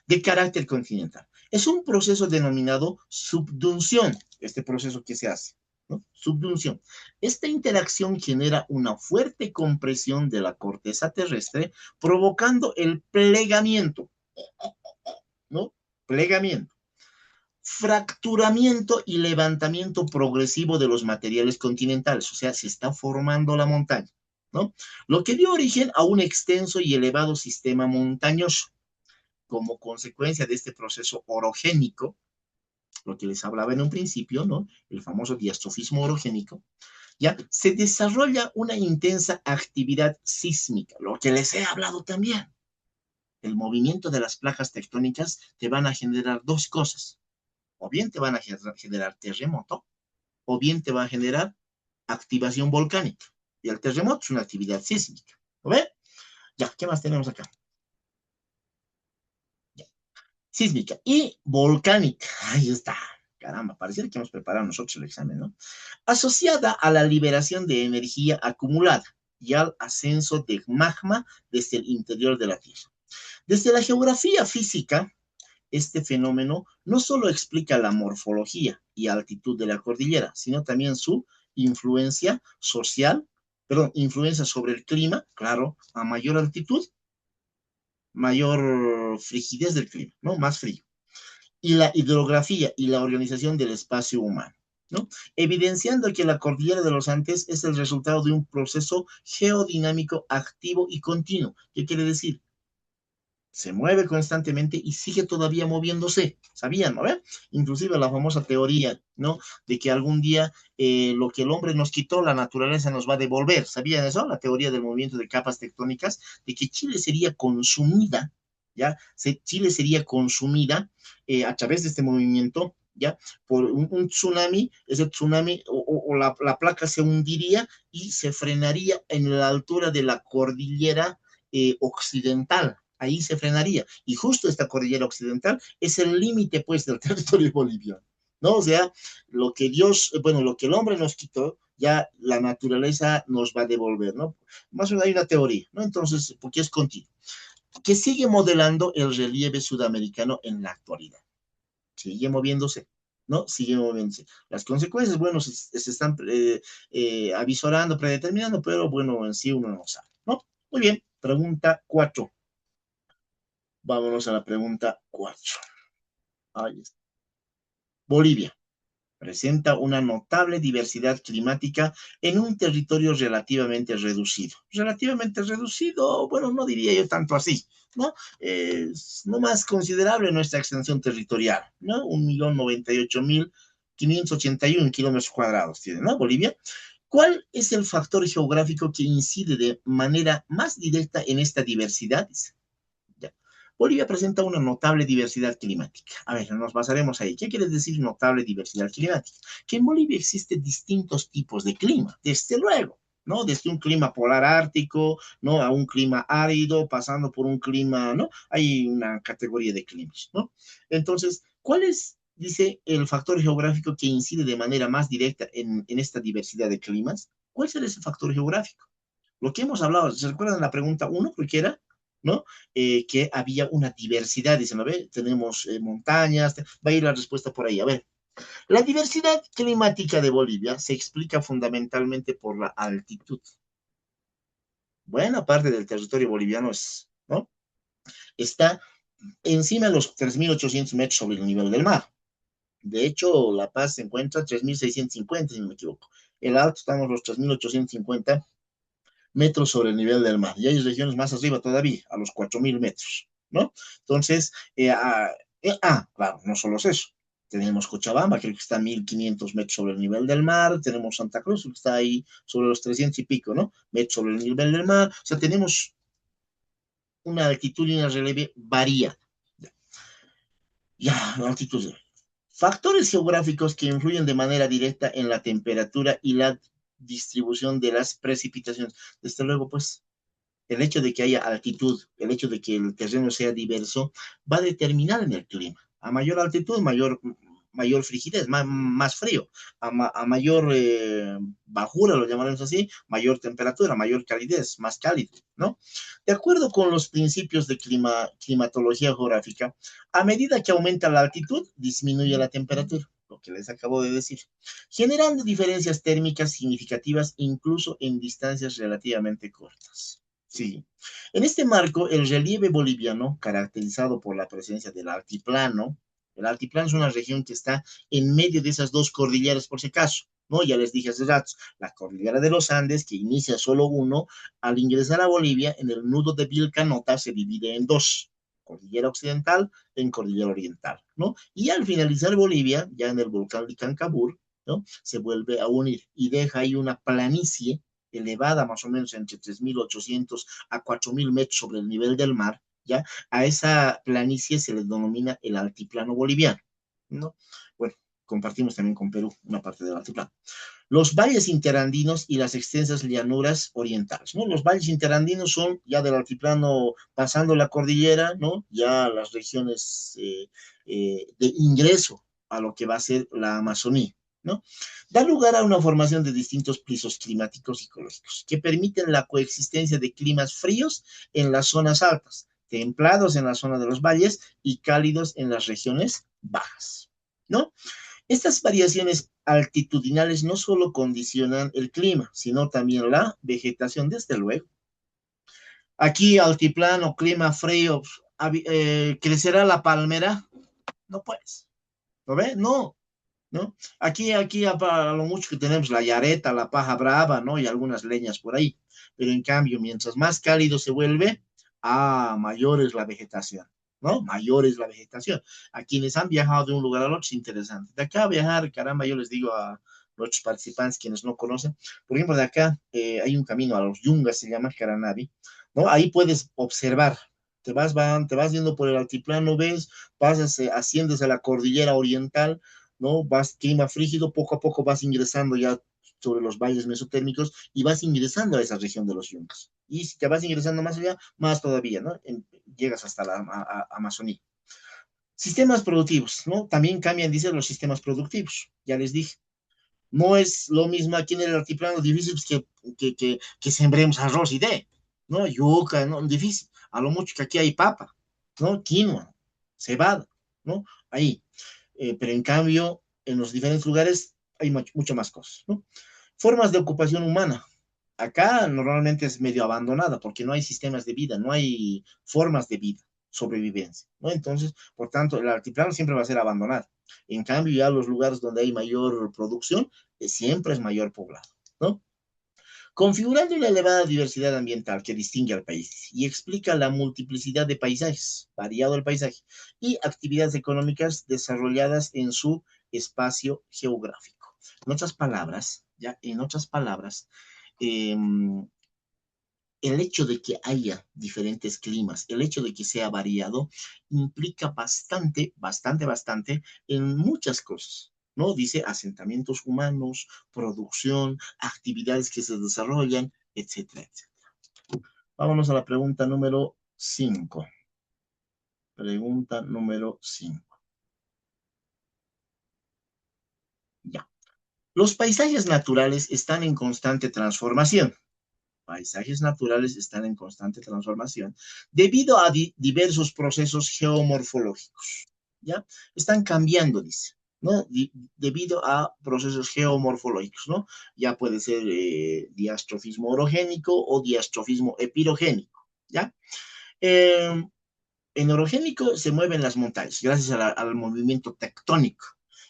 de carácter continental. Es un proceso denominado subducción, este proceso que se hace, ¿no? Subducción. Esta interacción genera una fuerte compresión de la corteza terrestre, provocando el plegamiento, ¿no? Plegamiento, fracturamiento y levantamiento progresivo de los materiales continentales, o sea, se está formando la montaña, ¿no? Lo que dio origen a un extenso y elevado sistema montañoso. Como consecuencia de este proceso orogénico, lo que les hablaba en un principio, ¿no? El famoso diastrofismo orogénico, ya se desarrolla una intensa actividad sísmica, lo que les he hablado también. El movimiento de las placas tectónicas te van a generar dos cosas. O bien te van a generar terremoto, o bien te va a generar activación volcánica. Y el terremoto es una actividad sísmica. ¿Lo ven? Ya, ¿qué más tenemos acá? sísmica y volcánica. Ahí está. Caramba, pareciera que hemos preparado nosotros el examen, ¿no? Asociada a la liberación de energía acumulada y al ascenso de magma desde el interior de la Tierra. Desde la geografía física, este fenómeno no solo explica la morfología y altitud de la cordillera, sino también su influencia social, perdón, influencia sobre el clima, claro, a mayor altitud, mayor frigidez del clima, ¿no? Más frío. Y la hidrografía y la organización del espacio humano, ¿no? Evidenciando que la cordillera de los Andes es el resultado de un proceso geodinámico activo y continuo. ¿Qué quiere decir? Se mueve constantemente y sigue todavía moviéndose. ¿Sabían, no? Inclusive la famosa teoría, ¿no? De que algún día lo que el hombre nos quitó, la naturaleza nos va a devolver. ¿Sabían eso? La teoría del movimiento de capas tectónicas, de que Chile sería consumida, ¿ya? Chile sería consumida a través de este movimiento, ¿ya? Por un tsunami, ese tsunami o la placa se hundiría y se frenaría en la altura de la cordillera occidental. Ahí se frenaría. Y justo esta cordillera occidental es el límite, pues, del territorio boliviano, ¿no? O sea, lo que Dios, bueno, lo que el hombre nos quitó, ya la naturaleza nos va a devolver, ¿no? Más o menos hay una teoría, ¿no? Entonces, porque es continuo, que sigue modelando el relieve sudamericano en la actualidad. Sigue moviéndose, ¿no? Sigue moviéndose. Las consecuencias, bueno, se están avisorando, predeterminando, pero bueno, en sí uno no sabe, ¿no? Muy bien, pregunta 4. Vámonos a la pregunta 4. Ahí está. Bolivia presenta una notable diversidad climática en un territorio relativamente reducido. Relativamente reducido, bueno, no diría yo tanto así, ¿no? Es no más considerable nuestra extensión territorial, ¿no? 1.098.581 kilómetros cuadrados tiene, ¿no? Bolivia. ¿Cuál es el factor geográfico que incide de manera más directa en esta diversidad? Ya. Bolivia presenta una notable diversidad climática. A ver, nos basaremos ahí. ¿Qué quiere decir notable diversidad climática? Que en Bolivia existen distintos tipos de clima, desde luego, ¿no? Desde un clima polar ártico, ¿no? A un clima árido, pasando por un clima, ¿no? Hay una categoría de climas, ¿no? Entonces, ¿cuál es, dice, el factor geográfico que incide de manera más directa en esta diversidad de climas? ¿Cuál será ese factor geográfico? Lo que hemos hablado, ¿se recuerdan la pregunta 1? Creo que era, ¿no? Que había una diversidad, dicen, ¿no ve? Tenemos montañas, va a ir la respuesta por ahí. A ver, la diversidad climática de Bolivia se explica fundamentalmente por la altitud. Buena parte del territorio boliviano es, ¿no? Está encima de los 3.800 metros sobre el nivel del mar. De hecho, La Paz se encuentra a 3.650, si no me equivoco. El alto estamos a los 3.850 metros sobre el nivel del mar. Y hay regiones más arriba todavía, a los 4.000 metros, ¿no? Entonces, claro, no solo es eso. Tenemos Cochabamba, creo que está a 1.500 metros sobre el nivel del mar. Tenemos Santa Cruz, que está ahí sobre los 300 y pico, ¿no? Metros sobre el nivel del mar. O sea, tenemos una altitud y una relieve variada. Ya, la altitud. Factores geográficos que influyen de manera directa en la temperatura y la distribución de las precipitaciones. Desde luego, pues, el hecho de que haya altitud, el hecho de que el terreno sea diverso, va a determinar en el clima. A mayor altitud, mayor frigidez, más frío. A mayor bajura, lo llamaremos así, mayor temperatura, mayor calidez, más cálido, ¿no? De acuerdo con los principios de climatología geográfica, a medida que aumenta la altitud, disminuye la temperatura, lo que les acabo de decir, generando diferencias térmicas significativas incluso en distancias relativamente cortas. Sí. En este marco, el relieve boliviano, caracterizado por la presencia del altiplano, el altiplano es una región que está en medio de esas dos cordilleras, por si acaso, ¿no? Ya les dije hace rato, la cordillera de los Andes, que inicia solo uno, al ingresar a Bolivia, en el nudo de Vilcanota se divide en dos, cordillera occidental en cordillera oriental, ¿no? Y al finalizar Bolivia, ya en el volcán Licancabur, ¿no? Se vuelve a unir y deja ahí una planicie elevada más o menos entre 3.800 a 4.000 metros sobre el nivel del mar, ¿ya? A esa planicie se le denomina el altiplano boliviano, ¿no? Bueno, compartimos también con Perú una parte del altiplano. Los valles interandinos y las extensas llanuras orientales, ¿no? Los valles interandinos son ya del altiplano pasando la cordillera, ¿no? Ya las regiones de ingreso a lo que va a ser la Amazonía, ¿no? Da lugar a una formación de distintos pisos climáticos y ecológicos que permiten la coexistencia de climas fríos en las zonas altas, templados en la zona de los valles y cálidos en las regiones bajas, ¿no? Estas variaciones altitudinales no solo condicionan el clima, sino también la vegetación, desde luego. Aquí, altiplano, clima frío, ¿crecerá la palmera? No puedes. ¿Lo ves? No, ¿no? Aquí, a lo mucho que tenemos la yareta, la paja brava, ¿no? Y algunas leñas por ahí. Pero en cambio, mientras más cálido se vuelve, mayor es la vegetación, ¿no? Mayor es la vegetación. A quienes han viajado de un lugar al otro es interesante. De acá a viajar, caramba, yo les digo a nuestros participantes, quienes no conocen, por ejemplo, de acá hay un camino a los Yungas, se llama Caranavi, ¿no? Ahí puedes observar. Te vas yendo por el altiplano, ves, pasas, asciendes a la cordillera oriental, ¿no? Vas, clima frígido, poco a poco vas ingresando ya sobre los valles mesotérmicos y vas ingresando a esa región de los Yungas. Y si te vas ingresando más allá, más todavía, ¿no? Llegas hasta la Amazonía. Sistemas productivos, ¿no? También cambian, dicen, los sistemas productivos. Ya les dije, no es lo mismo aquí en el altiplano, difícil pues, que sembremos arroz y ¿no? Yuca, ¿no? Difícil. A lo mucho que aquí hay papa, ¿no? Quinoa, cebada, ¿no? Ahí. Pero en cambio, en los diferentes lugares hay mucho más cosas, ¿no? Formas de ocupación humana. Acá normalmente es medio abandonada porque no hay sistemas de vida, no hay formas de vida, sobrevivencia, ¿no? Entonces, por tanto, el altiplano siempre va a ser abandonado. En cambio, ya los lugares donde hay mayor producción, siempre es mayor poblado, ¿no? Configurando la elevada diversidad ambiental que distingue al país y explica la multiplicidad de paisajes, variado el paisaje, y actividades económicas desarrolladas en su espacio geográfico. En otras palabras, eh, el hecho de que haya diferentes climas, el hecho de que sea variado, implica bastante en muchas cosas, ¿no? Dice asentamientos humanos, producción, actividades que se desarrollan, etcétera, etcétera. Vámonos a la pregunta número 5. Pregunta número 5. Ya. Los paisajes naturales están en constante transformación. Paisajes naturales están en constante transformación debido a diversos procesos geomorfológicos, ¿ya? Están cambiando, dice, ¿no? Debido a procesos geomorfológicos, ¿no? Ya puede ser diastrofismo orogénico o diastrofismo epirogénico, ¿ya? En orogénico se mueven las montañas gracias al movimiento tectónico.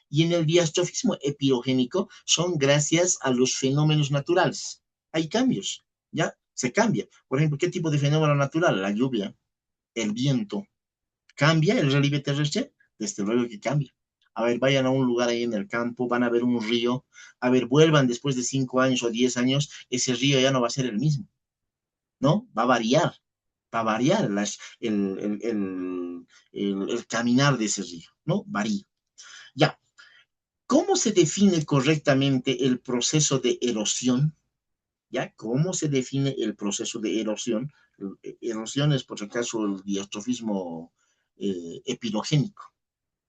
Y en el diastrofismo epirogénico son gracias a los fenómenos naturales. Hay cambios, ¿ya? Se cambia. Por ejemplo, ¿qué tipo de fenómeno natural? La lluvia, el viento. ¿Cambia el relieve terrestre? Desde luego que cambia. A ver, vayan a un lugar ahí en el campo, van a ver un río. A ver, vuelvan después de 5 años o 10 años, ese río ya no va a ser el mismo, ¿no? Va a variar. Va a variar el caminar de ese río, ¿no? Varía. Ya. ¿Cómo se define correctamente el proceso de erosión? ¿Ya? ¿Cómo se define el proceso de erosión? Erosión es, por si acaso, el diastrofismo epilogénico,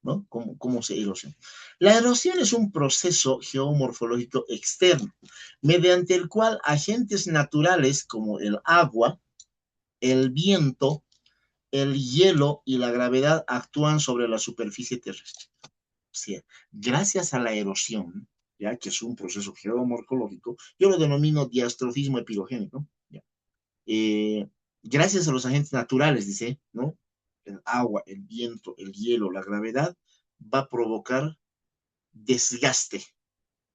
¿no? ¿Cómo se erosiona? La erosión es un proceso geomorfológico externo, mediante el cual agentes naturales como el agua, el viento, el hielo y la gravedad actúan sobre la superficie terrestre. O sea, gracias a la erosión, ya que es un proceso geomorfológico, yo lo denomino diastrofismo epilogénico, ¿ya? Gracias a los agentes naturales, dice, ¿no? El agua, el viento, el hielo, la gravedad, va a provocar desgaste,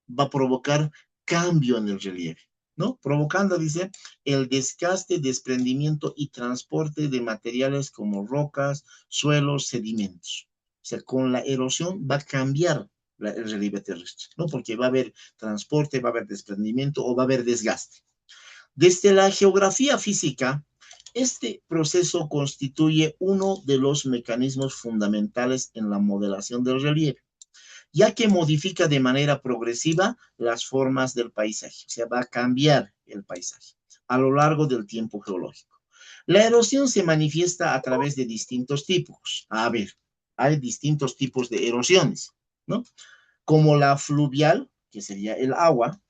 va a provocar cambio en el relieve, ¿no? Provocando, dice, el desgaste, desprendimiento y transporte de materiales como rocas, suelos, sedimentos. O sea, con la erosión va a cambiar el relieve terrestre, ¿no? Porque va a haber transporte, va a haber desprendimiento o va a haber desgaste. Desde la geografía física, este proceso constituye uno de los mecanismos fundamentales en la modelación del relieve, ya que modifica de manera progresiva las formas del paisaje, o sea, va a cambiar el paisaje a lo largo del tiempo geológico. La erosión se manifiesta a través de distintos tipos. A ver, hay distintos tipos de erosiones, ¿no? Como la fluvial, que sería el agua,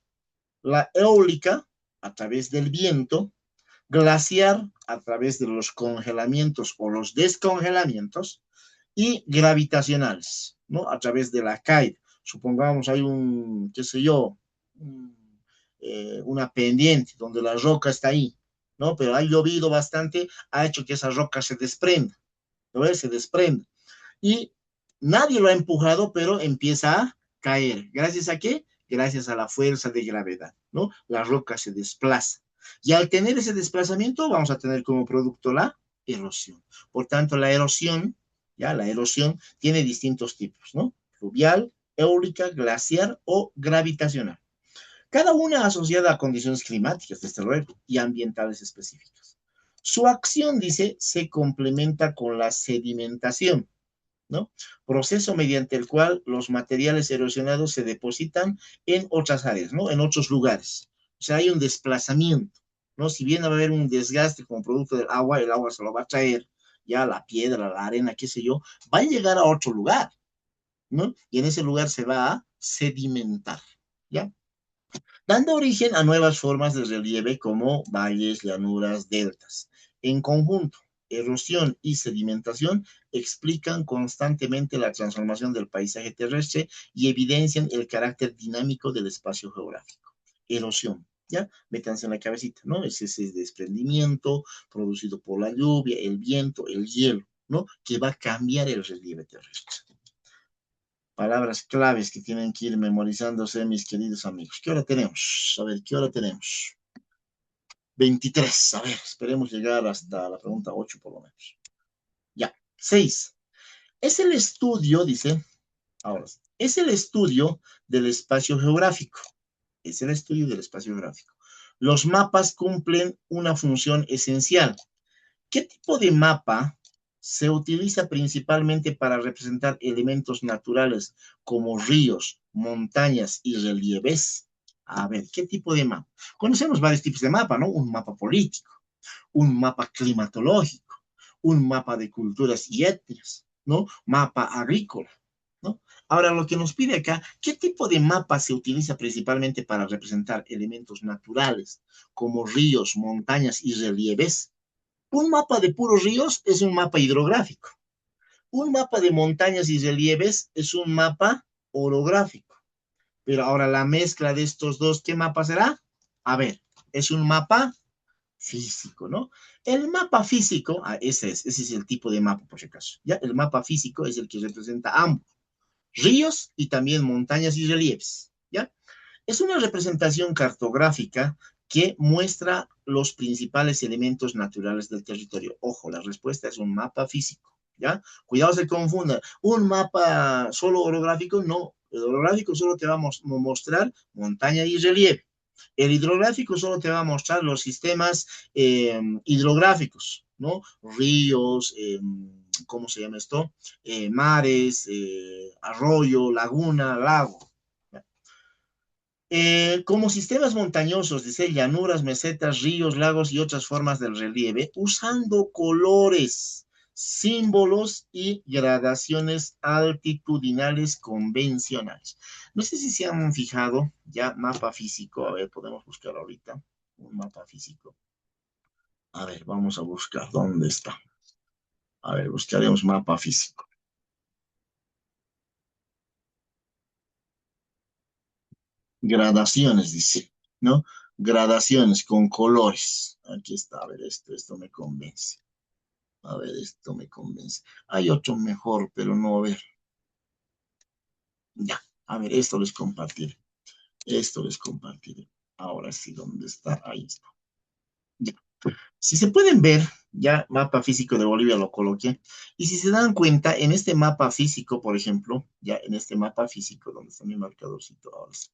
la eólica, a través del viento, glaciar, a través de los congelamientos o los descongelamientos, y gravitacionales, ¿no? A través de la caída. Supongamos hay qué sé yo, una pendiente donde la roca está ahí, ¿no? Pero ha llovido bastante, ha hecho que esa roca se desprenda, ¿no ves? Se desprenda. Y nadie lo ha empujado, pero empieza a caer. ¿Gracias a qué? Gracias a la fuerza de gravedad, ¿no? La roca se desplaza. Y al tener ese desplazamiento, vamos a tener como producto la erosión. Por tanto, la erosión tiene distintos tipos, ¿no? Fluvial, eólica, glaciar o gravitacional. Cada una asociada a condiciones climáticas, desde luego, y ambientales específicas. Su acción, dice, se complementa con la sedimentación, ¿no? Proceso mediante el cual los materiales erosionados se depositan en otras áreas, ¿no? En otros lugares. O sea, hay un desplazamiento, ¿no? Si bien va a haber un desgaste como producto del agua, el agua se lo va a traer, ya la piedra, la arena, qué sé yo, va a llegar a otro lugar, ¿no? Y en ese lugar se va a sedimentar, ¿ya? Dando origen a nuevas formas de relieve como valles, llanuras, deltas. En conjunto, erosión y sedimentación explican constantemente la transformación del paisaje terrestre y evidencian el carácter dinámico del espacio geográfico. Erosión, ¿ya? Métanse en la cabecita, ¿no? Es ese desprendimiento producido por la lluvia, el viento, el hielo, ¿no? Que va a cambiar el relieve terrestre. Palabras claves que tienen que ir memorizándose, mis queridos amigos. ¿Qué hora tenemos? A ver, ¿qué hora tenemos? 23. A ver, esperemos llegar hasta la pregunta 8 por lo menos. Ya. 6. Es el estudio, dice, ahora, es el estudio del espacio geográfico. Es el estudio del espacio geográfico. Los mapas cumplen una función esencial. ¿Qué tipo de mapa se utiliza principalmente para representar elementos naturales como ríos, montañas y relieves? A ver, ¿qué tipo de mapa? Conocemos varios tipos de mapa, ¿no? Un mapa político, un mapa climatológico, un mapa de culturas y etnias, ¿no? Mapa agrícola, ¿no? Ahora, lo que nos pide acá, ¿qué tipo de mapa se utiliza principalmente para representar elementos naturales como ríos, montañas y relieves? Un mapa de puros ríos es un mapa hidrográfico. Un mapa de montañas y relieves es un mapa orográfico. Pero ahora la mezcla de estos dos, ¿qué mapa será? A ver, es un mapa físico, ¿no? El mapa físico, ese es el tipo de mapa, por si acaso, ¿ya? El mapa físico es el que representa ambos, ríos y también montañas y relieves, ¿ya? Es una representación cartográfica que muestra los principales elementos naturales del territorio. Ojo, la respuesta es un mapa físico, ¿ya? Cuidado se confunda. Un mapa solo orográfico, no. El orográfico solo te va a mostrar montaña y relieve. El hidrográfico solo te va a mostrar los sistemas hidrográficos, ¿no? Ríos, ¿cómo se llama esto? Mares, arroyo, laguna, lago. Como sistemas montañosos, dice, llanuras, mesetas, ríos, lagos y otras formas del relieve, usando colores, símbolos y gradaciones altitudinales convencionales. No sé si se han fijado ya mapa físico. A ver, podemos buscar ahorita un mapa físico. A ver, vamos a buscar dónde está. A ver, buscaremos mapa físico. Gradaciones, dice, ¿no? Gradaciones con colores. Aquí está, a ver, esto me convence. A ver, esto me convence. Hay otro mejor, pero no, a ver. Ya, a ver, esto les compartiré. Esto les compartiré. Ahora sí, ¿dónde está? Ahí está. Ya. Si se pueden ver, ya mapa físico de Bolivia lo coloqué. Y si se dan cuenta, en este mapa físico, por ejemplo, ya en este mapa físico, donde está mi marcadorcito ahora sí,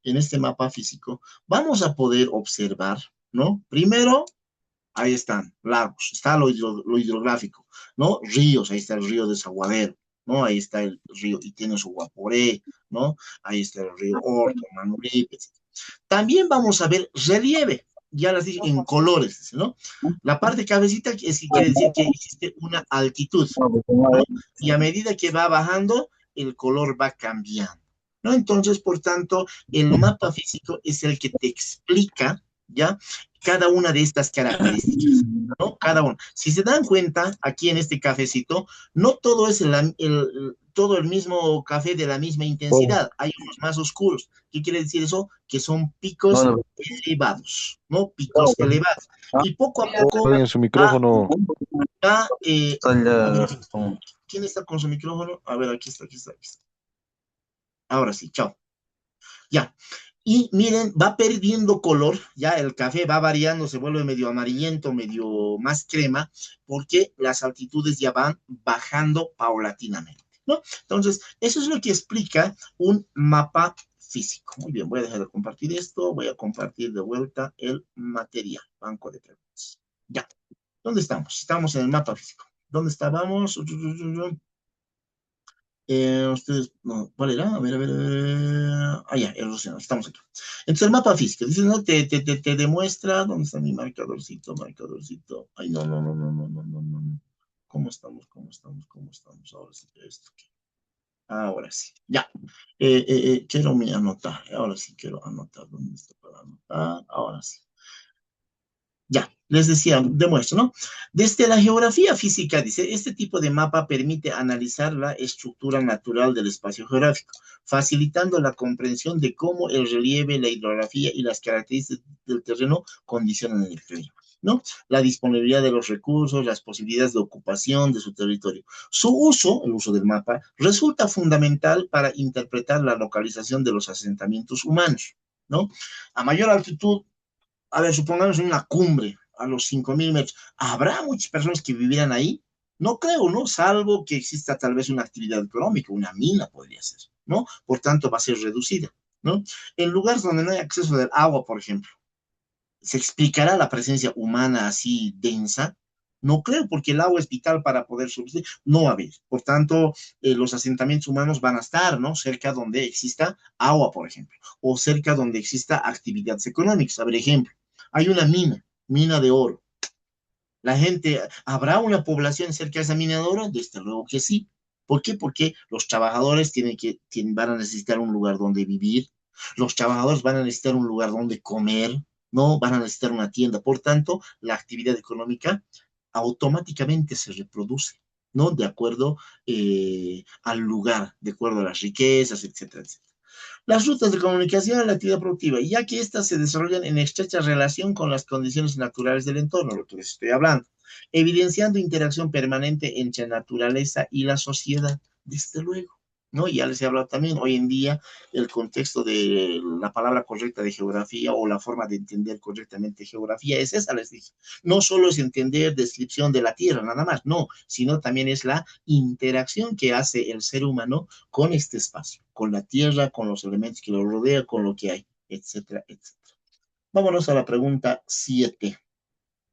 en este mapa físico, vamos a poder observar, ¿no? Primero, ahí están, lagos, está lo hidrográfico, ¿no? Ríos, ahí está el río Desaguadero, ¿no? Ahí está el río y tiene su Guaporé, ¿no? Ahí está el río Orto, Manuripe, etc. También vamos a ver relieve, ya las dije, en colores, ¿no? La parte cafecita es que quiere decir que existe una altitud, ¿no? Y a medida que va bajando, el color va cambiando, ¿no? Entonces, por tanto, el mapa físico es el que te explica, ¿ya? Cada una de estas características, ¿no? Cada una. Si se dan cuenta, aquí en este cafecito, no todo es todo el mismo café de la misma intensidad. Hay unos más oscuros. ¿Qué quiere decir eso? Que son picos elevados, ¿no? Picos elevados. Y poco a poco En su micrófono. va, a ver, ¿quién está con su micrófono? A ver, aquí está, aquí está, aquí está. Ahora sí, chao. Ya. Y miren, va perdiendo color, ya el café va variando, se vuelve medio amarillento, medio más crema, porque las altitudes ya van bajando paulatinamente, ¿no? Entonces, eso es lo que explica un mapa físico. Muy bien, voy a dejar de compartir esto, voy a compartir de vuelta el material, banco de preguntas. Ya, ¿dónde estamos? Estamos en el mapa físico. ¿Dónde estábamos? Ustedes, no, ¿cuál era? A ver, a ver, a ver. Ah, ya, erosionado, estamos aquí. Entonces, el mapa físico, dice, ¿no? Te demuestra, ¿dónde está mi marcadorcito? Marcadorcito. Ay, no, no, no, no, no, no, no, no, no. ¿Cómo estamos? ¿Cómo estamos? ¿Cómo estamos? Ahora sí, esto. Ahora sí, ya. Quiero anotar, ahora sí quiero anotar. ¿Dónde está para anotar? Ahora sí. Ya, les decía, demuestro, ¿no? Desde la geografía física, dice, este tipo de mapa permite analizar la estructura natural del espacio geográfico, facilitando la comprensión de cómo el relieve, la hidrografía y las características del terreno condicionan el clima, ¿no? La disponibilidad de los recursos, las posibilidades de ocupación de su territorio. Su uso, el uso del mapa, resulta fundamental para interpretar la localización de los asentamientos humanos, ¿no? A mayor altitud, a ver, supongamos una cumbre a los 5.000 metros, ¿habrá muchas personas que vivieran ahí? No creo, ¿no? Salvo que exista tal vez una actividad económica, una mina podría ser, ¿no? Por tanto, va a ser reducida, ¿no? En lugares donde no hay acceso del agua, por ejemplo, ¿se explicará la presencia humana así densa? No creo, porque el agua es vital para poder subsistir. No va a haber. Por tanto, los asentamientos humanos van a estar, ¿no? Cerca donde exista agua, por ejemplo, o cerca donde exista actividades económicas. A ver, ejemplo, hay una mina de oro. La gente, ¿habrá una población cerca de esa mina de oro? Desde luego que sí. ¿Por qué? Porque los trabajadores van a necesitar un lugar donde vivir, los trabajadores van a necesitar un lugar donde comer, no van a necesitar una tienda. Por tanto, la actividad económica automáticamente se reproduce, ¿no? De acuerdo al lugar, de acuerdo a las riquezas, etcétera, etcétera. Las rutas de comunicación y la actividad productiva, ya que éstas se desarrollan en estrecha relación con las condiciones naturales del entorno, lo que les estoy hablando, evidenciando interacción permanente entre naturaleza y la sociedad, desde luego, ¿no? Ya les he hablado también, hoy en día, el contexto de la palabra correcta de geografía o la forma de entender correctamente geografía es esa, les dije. No solo es entender descripción de la Tierra, nada más, no, sino también es la interacción que hace el ser humano con este espacio, con la Tierra, con los elementos que lo rodean, con lo que hay, etcétera, etcétera. Vámonos a la pregunta 7.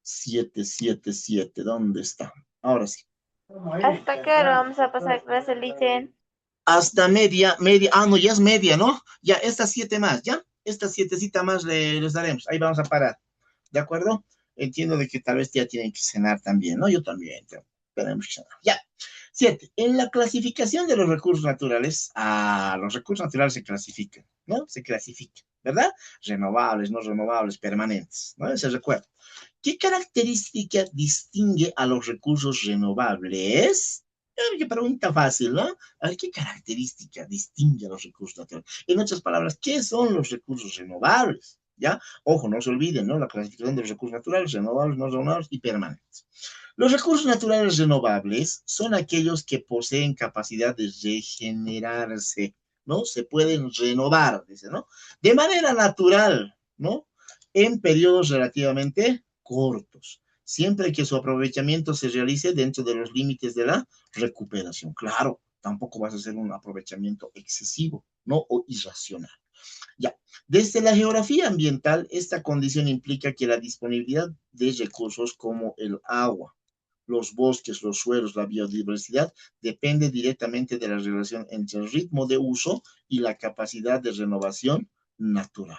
7. ¿Dónde está? Ahora sí. ¿Hasta qué hora vamos a pasar clase, Licen? Hasta no, ya es media, ¿no? Ya, estas 7 más, ¿ya? Estas 7 más les daremos. Ahí vamos a parar, ¿de acuerdo? Entiendo de que tal vez ya tienen que cenar también, ¿no? Yo también tenemos que cenar. Ya. 7. En la clasificación de los recursos naturales, los recursos naturales se clasifican, ¿no? Se clasifican, ¿verdad? Renovables, no renovables, permanentes, ¿no? Se recuerda. ¿Qué característica distingue a los recursos renovables? Qué pregunta fácil, ¿no? A ver, ¿qué característica distingue a los recursos naturales? En otras palabras, ¿qué son los recursos renovables? ¿Ya? Ojo, no se olviden, ¿no? La clasificación de los recursos naturales, renovables, no renovables y permanentes. Los recursos naturales renovables son aquellos que poseen capacidad de regenerarse, ¿no? Se pueden renovar, dice, ¿no? De manera natural, ¿no? En periodos relativamente cortos, siempre que su aprovechamiento se realice dentro de los límites de la recuperación. Claro, tampoco vas a hacer un aprovechamiento excesivo, ¿no? O irracional. Ya, desde la geografía ambiental, esta condición implica que la disponibilidad de recursos como el agua, los bosques, los suelos, la biodiversidad, depende directamente de la relación entre el ritmo de uso y la capacidad de renovación natural.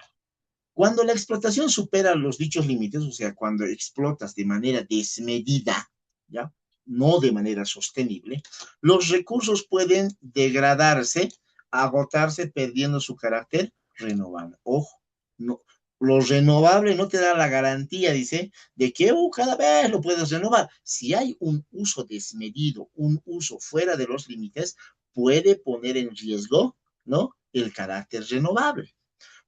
Cuando la explotación supera los dichos límites, o sea, cuando explotas de manera desmedida, ¿ya? No de manera sostenible, los recursos pueden degradarse, agotarse, perdiendo su carácter renovable. Ojo, no, lo renovable no te da la garantía, dice, de que cada vez lo puedes renovar. Si hay un uso desmedido, un uso fuera de los límites, puede poner en riesgo, ¿no?, el carácter renovable.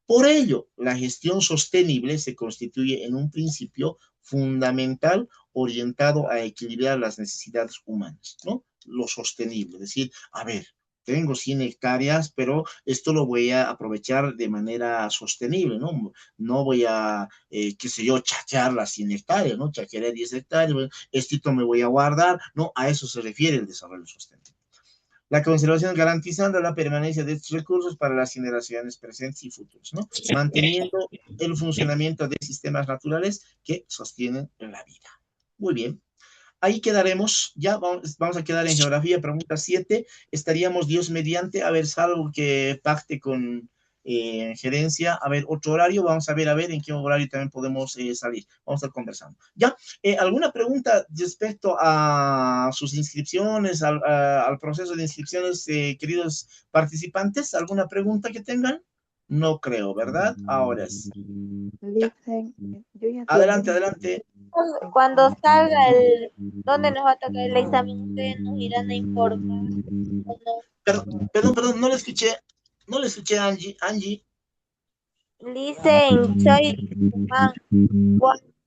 Por ello, la gestión sostenible se constituye en un principio fundamental orientado a equilibrar las necesidades humanas, ¿no? Lo sostenible, es decir, a ver, tengo 100 hectáreas, pero esto lo voy a aprovechar de manera sostenible, ¿no? No voy a, qué sé yo, chachear las 100 hectáreas, ¿no? Chachearé 10 hectáreas, esto me voy a guardar, ¿no? A eso se refiere el desarrollo sostenible. La conservación garantizando la permanencia de estos recursos para las generaciones presentes y futuras, ¿no? Manteniendo el funcionamiento de sistemas naturales que sostienen la vida. Muy bien. Ahí quedaremos, ya vamos a quedar en geografía, pregunta 7, estaríamos Dios mediante, a ver, salvo que pacte con gerencia, a ver, otro horario, vamos a ver en qué horario también podemos salir, vamos a estar conversando. ¿Ya? ¿Alguna pregunta respecto a sus inscripciones, al proceso de inscripciones, queridos participantes? ¿Alguna pregunta que tengan? No creo, ¿verdad? Ahora sí. Ya. Adelante, adelante. Cuando salga donde nos va a tocar el examen, ustedes nos irán a informar. ¿O Perdón, no le escuché a Angie. Dicen, soy Tucumán.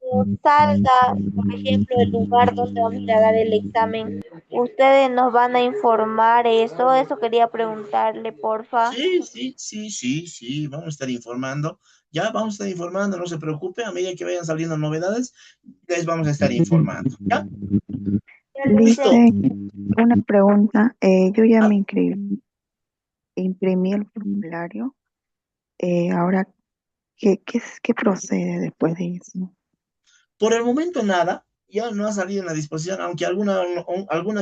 Cuando salga, por ejemplo, el lugar donde vamos a ir a dar el examen, ustedes nos van a informar eso quería preguntarle, porfa. Sí, vamos a estar informando. Ya vamos a estar informando, no se preocupe, a medida que vayan saliendo novedades, les vamos a estar informando. ¿Ya? Listo. Una pregunta, yo ya me imprimí el formulario, ahora, ¿qué procede después de eso? Por el momento nada, ya no ha salido en la disposición, aunque alguna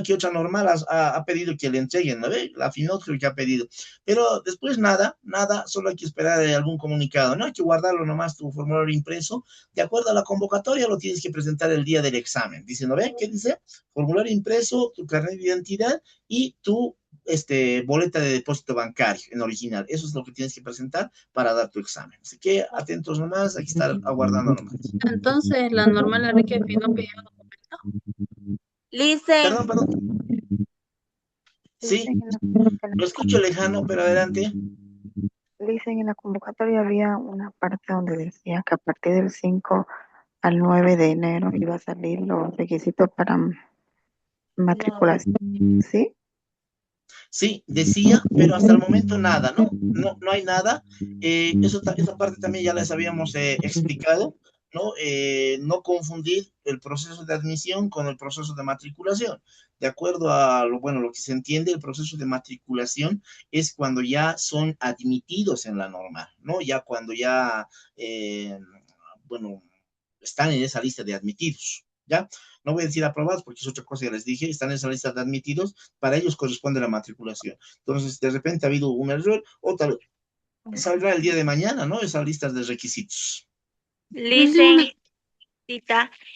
que otra normal ha pedido que le entreguen, ¿no ve? La FINOT creo que ha pedido. Pero después nada, solo hay que esperar algún comunicado, ¿no? Hay que guardarlo nomás tu formulario impreso. De acuerdo a la convocatoria, lo tienes que presentar el día del examen. Dice, ¿no ve? ¿Qué dice? Formulario impreso, tu carnet de identidad y tu boleta de depósito bancario en original. Eso es lo que tienes que presentar para dar tu examen. Así que atentos nomás, hay que estar aguardando nomás. Entonces, la normal Enrique no pidió documento. Listen. Perdón. Sí, lo escucho lejano, pero adelante. Dicen en la convocatoria había una parte donde decía que a partir del 5 al 9 de enero iba a salir los requisitos para matriculación, ¿sí? Sí, decía, pero hasta el momento nada, ¿no? No hay nada. Esa parte también ya les habíamos explicado, ¿no? No confundir el proceso de admisión con el proceso de matriculación. De acuerdo a lo que se entiende, el proceso de matriculación es cuando ya son admitidos en la normal, ¿no? Ya cuando ya, están en esa lista de admitidos, ¿ya? No voy a decir aprobados porque es otra cosa que les dije, están en esa lista de admitidos, para ellos corresponde la matriculación. Entonces, de repente ha habido un error, o tal saldrá el día de mañana, ¿no? Esa lista de requisitos. Listen,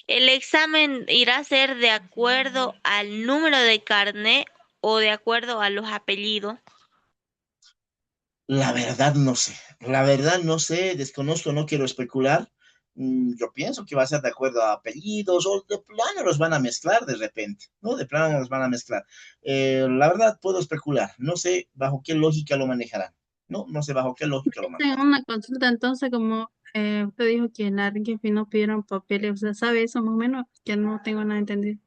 ¿el examen irá a ser de acuerdo al número de carnet o de acuerdo a los apellidos? La verdad no sé, desconozco, no quiero especular. Yo pienso que va a ser de acuerdo a apellidos o de plano los van a mezclar de repente, ¿no? De plano los van a mezclar. La verdad puedo especular, no sé bajo qué lógica lo manejarán, ¿no? No sé bajo qué lógica lo manejarán. Una consulta, entonces, como usted dijo que en la Enrique no pidieron papeles, o sea, ¿sabe eso más o menos? Que no tengo nada entendido.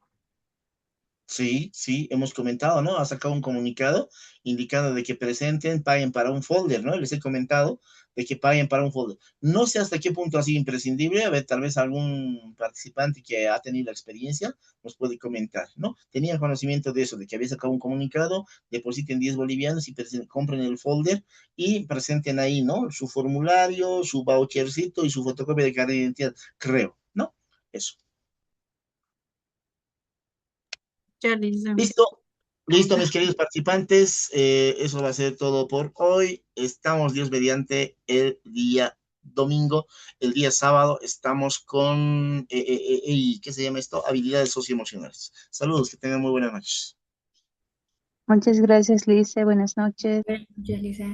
Sí, hemos comentado, ¿no? Ha sacado un comunicado indicando de que presenten, paguen para un folder, ¿no? Les he comentado de que paguen para un folder. No sé hasta qué punto ha sido imprescindible, a ver, tal vez algún participante que ha tenido la experiencia nos puede comentar, ¿no? Tenía conocimiento de eso, de que había sacado un comunicado, depositen 10 bolivianos y compren el folder y presenten ahí, ¿no? Su formulario, su vouchercito y su fotocopia de carnet de identidad, creo, ¿no? Eso. Ya, Lisa. Listo, listo, mis queridos participantes. Eso va a ser todo por hoy. Estamos, Dios mediante, el día domingo. El día sábado estamos con, ¿qué se llama esto? Habilidades socioemocionales. Saludos, que tengan muy buenas noches. Muchas gracias, Lice. Buenas noches. Buenas noches, Lisa.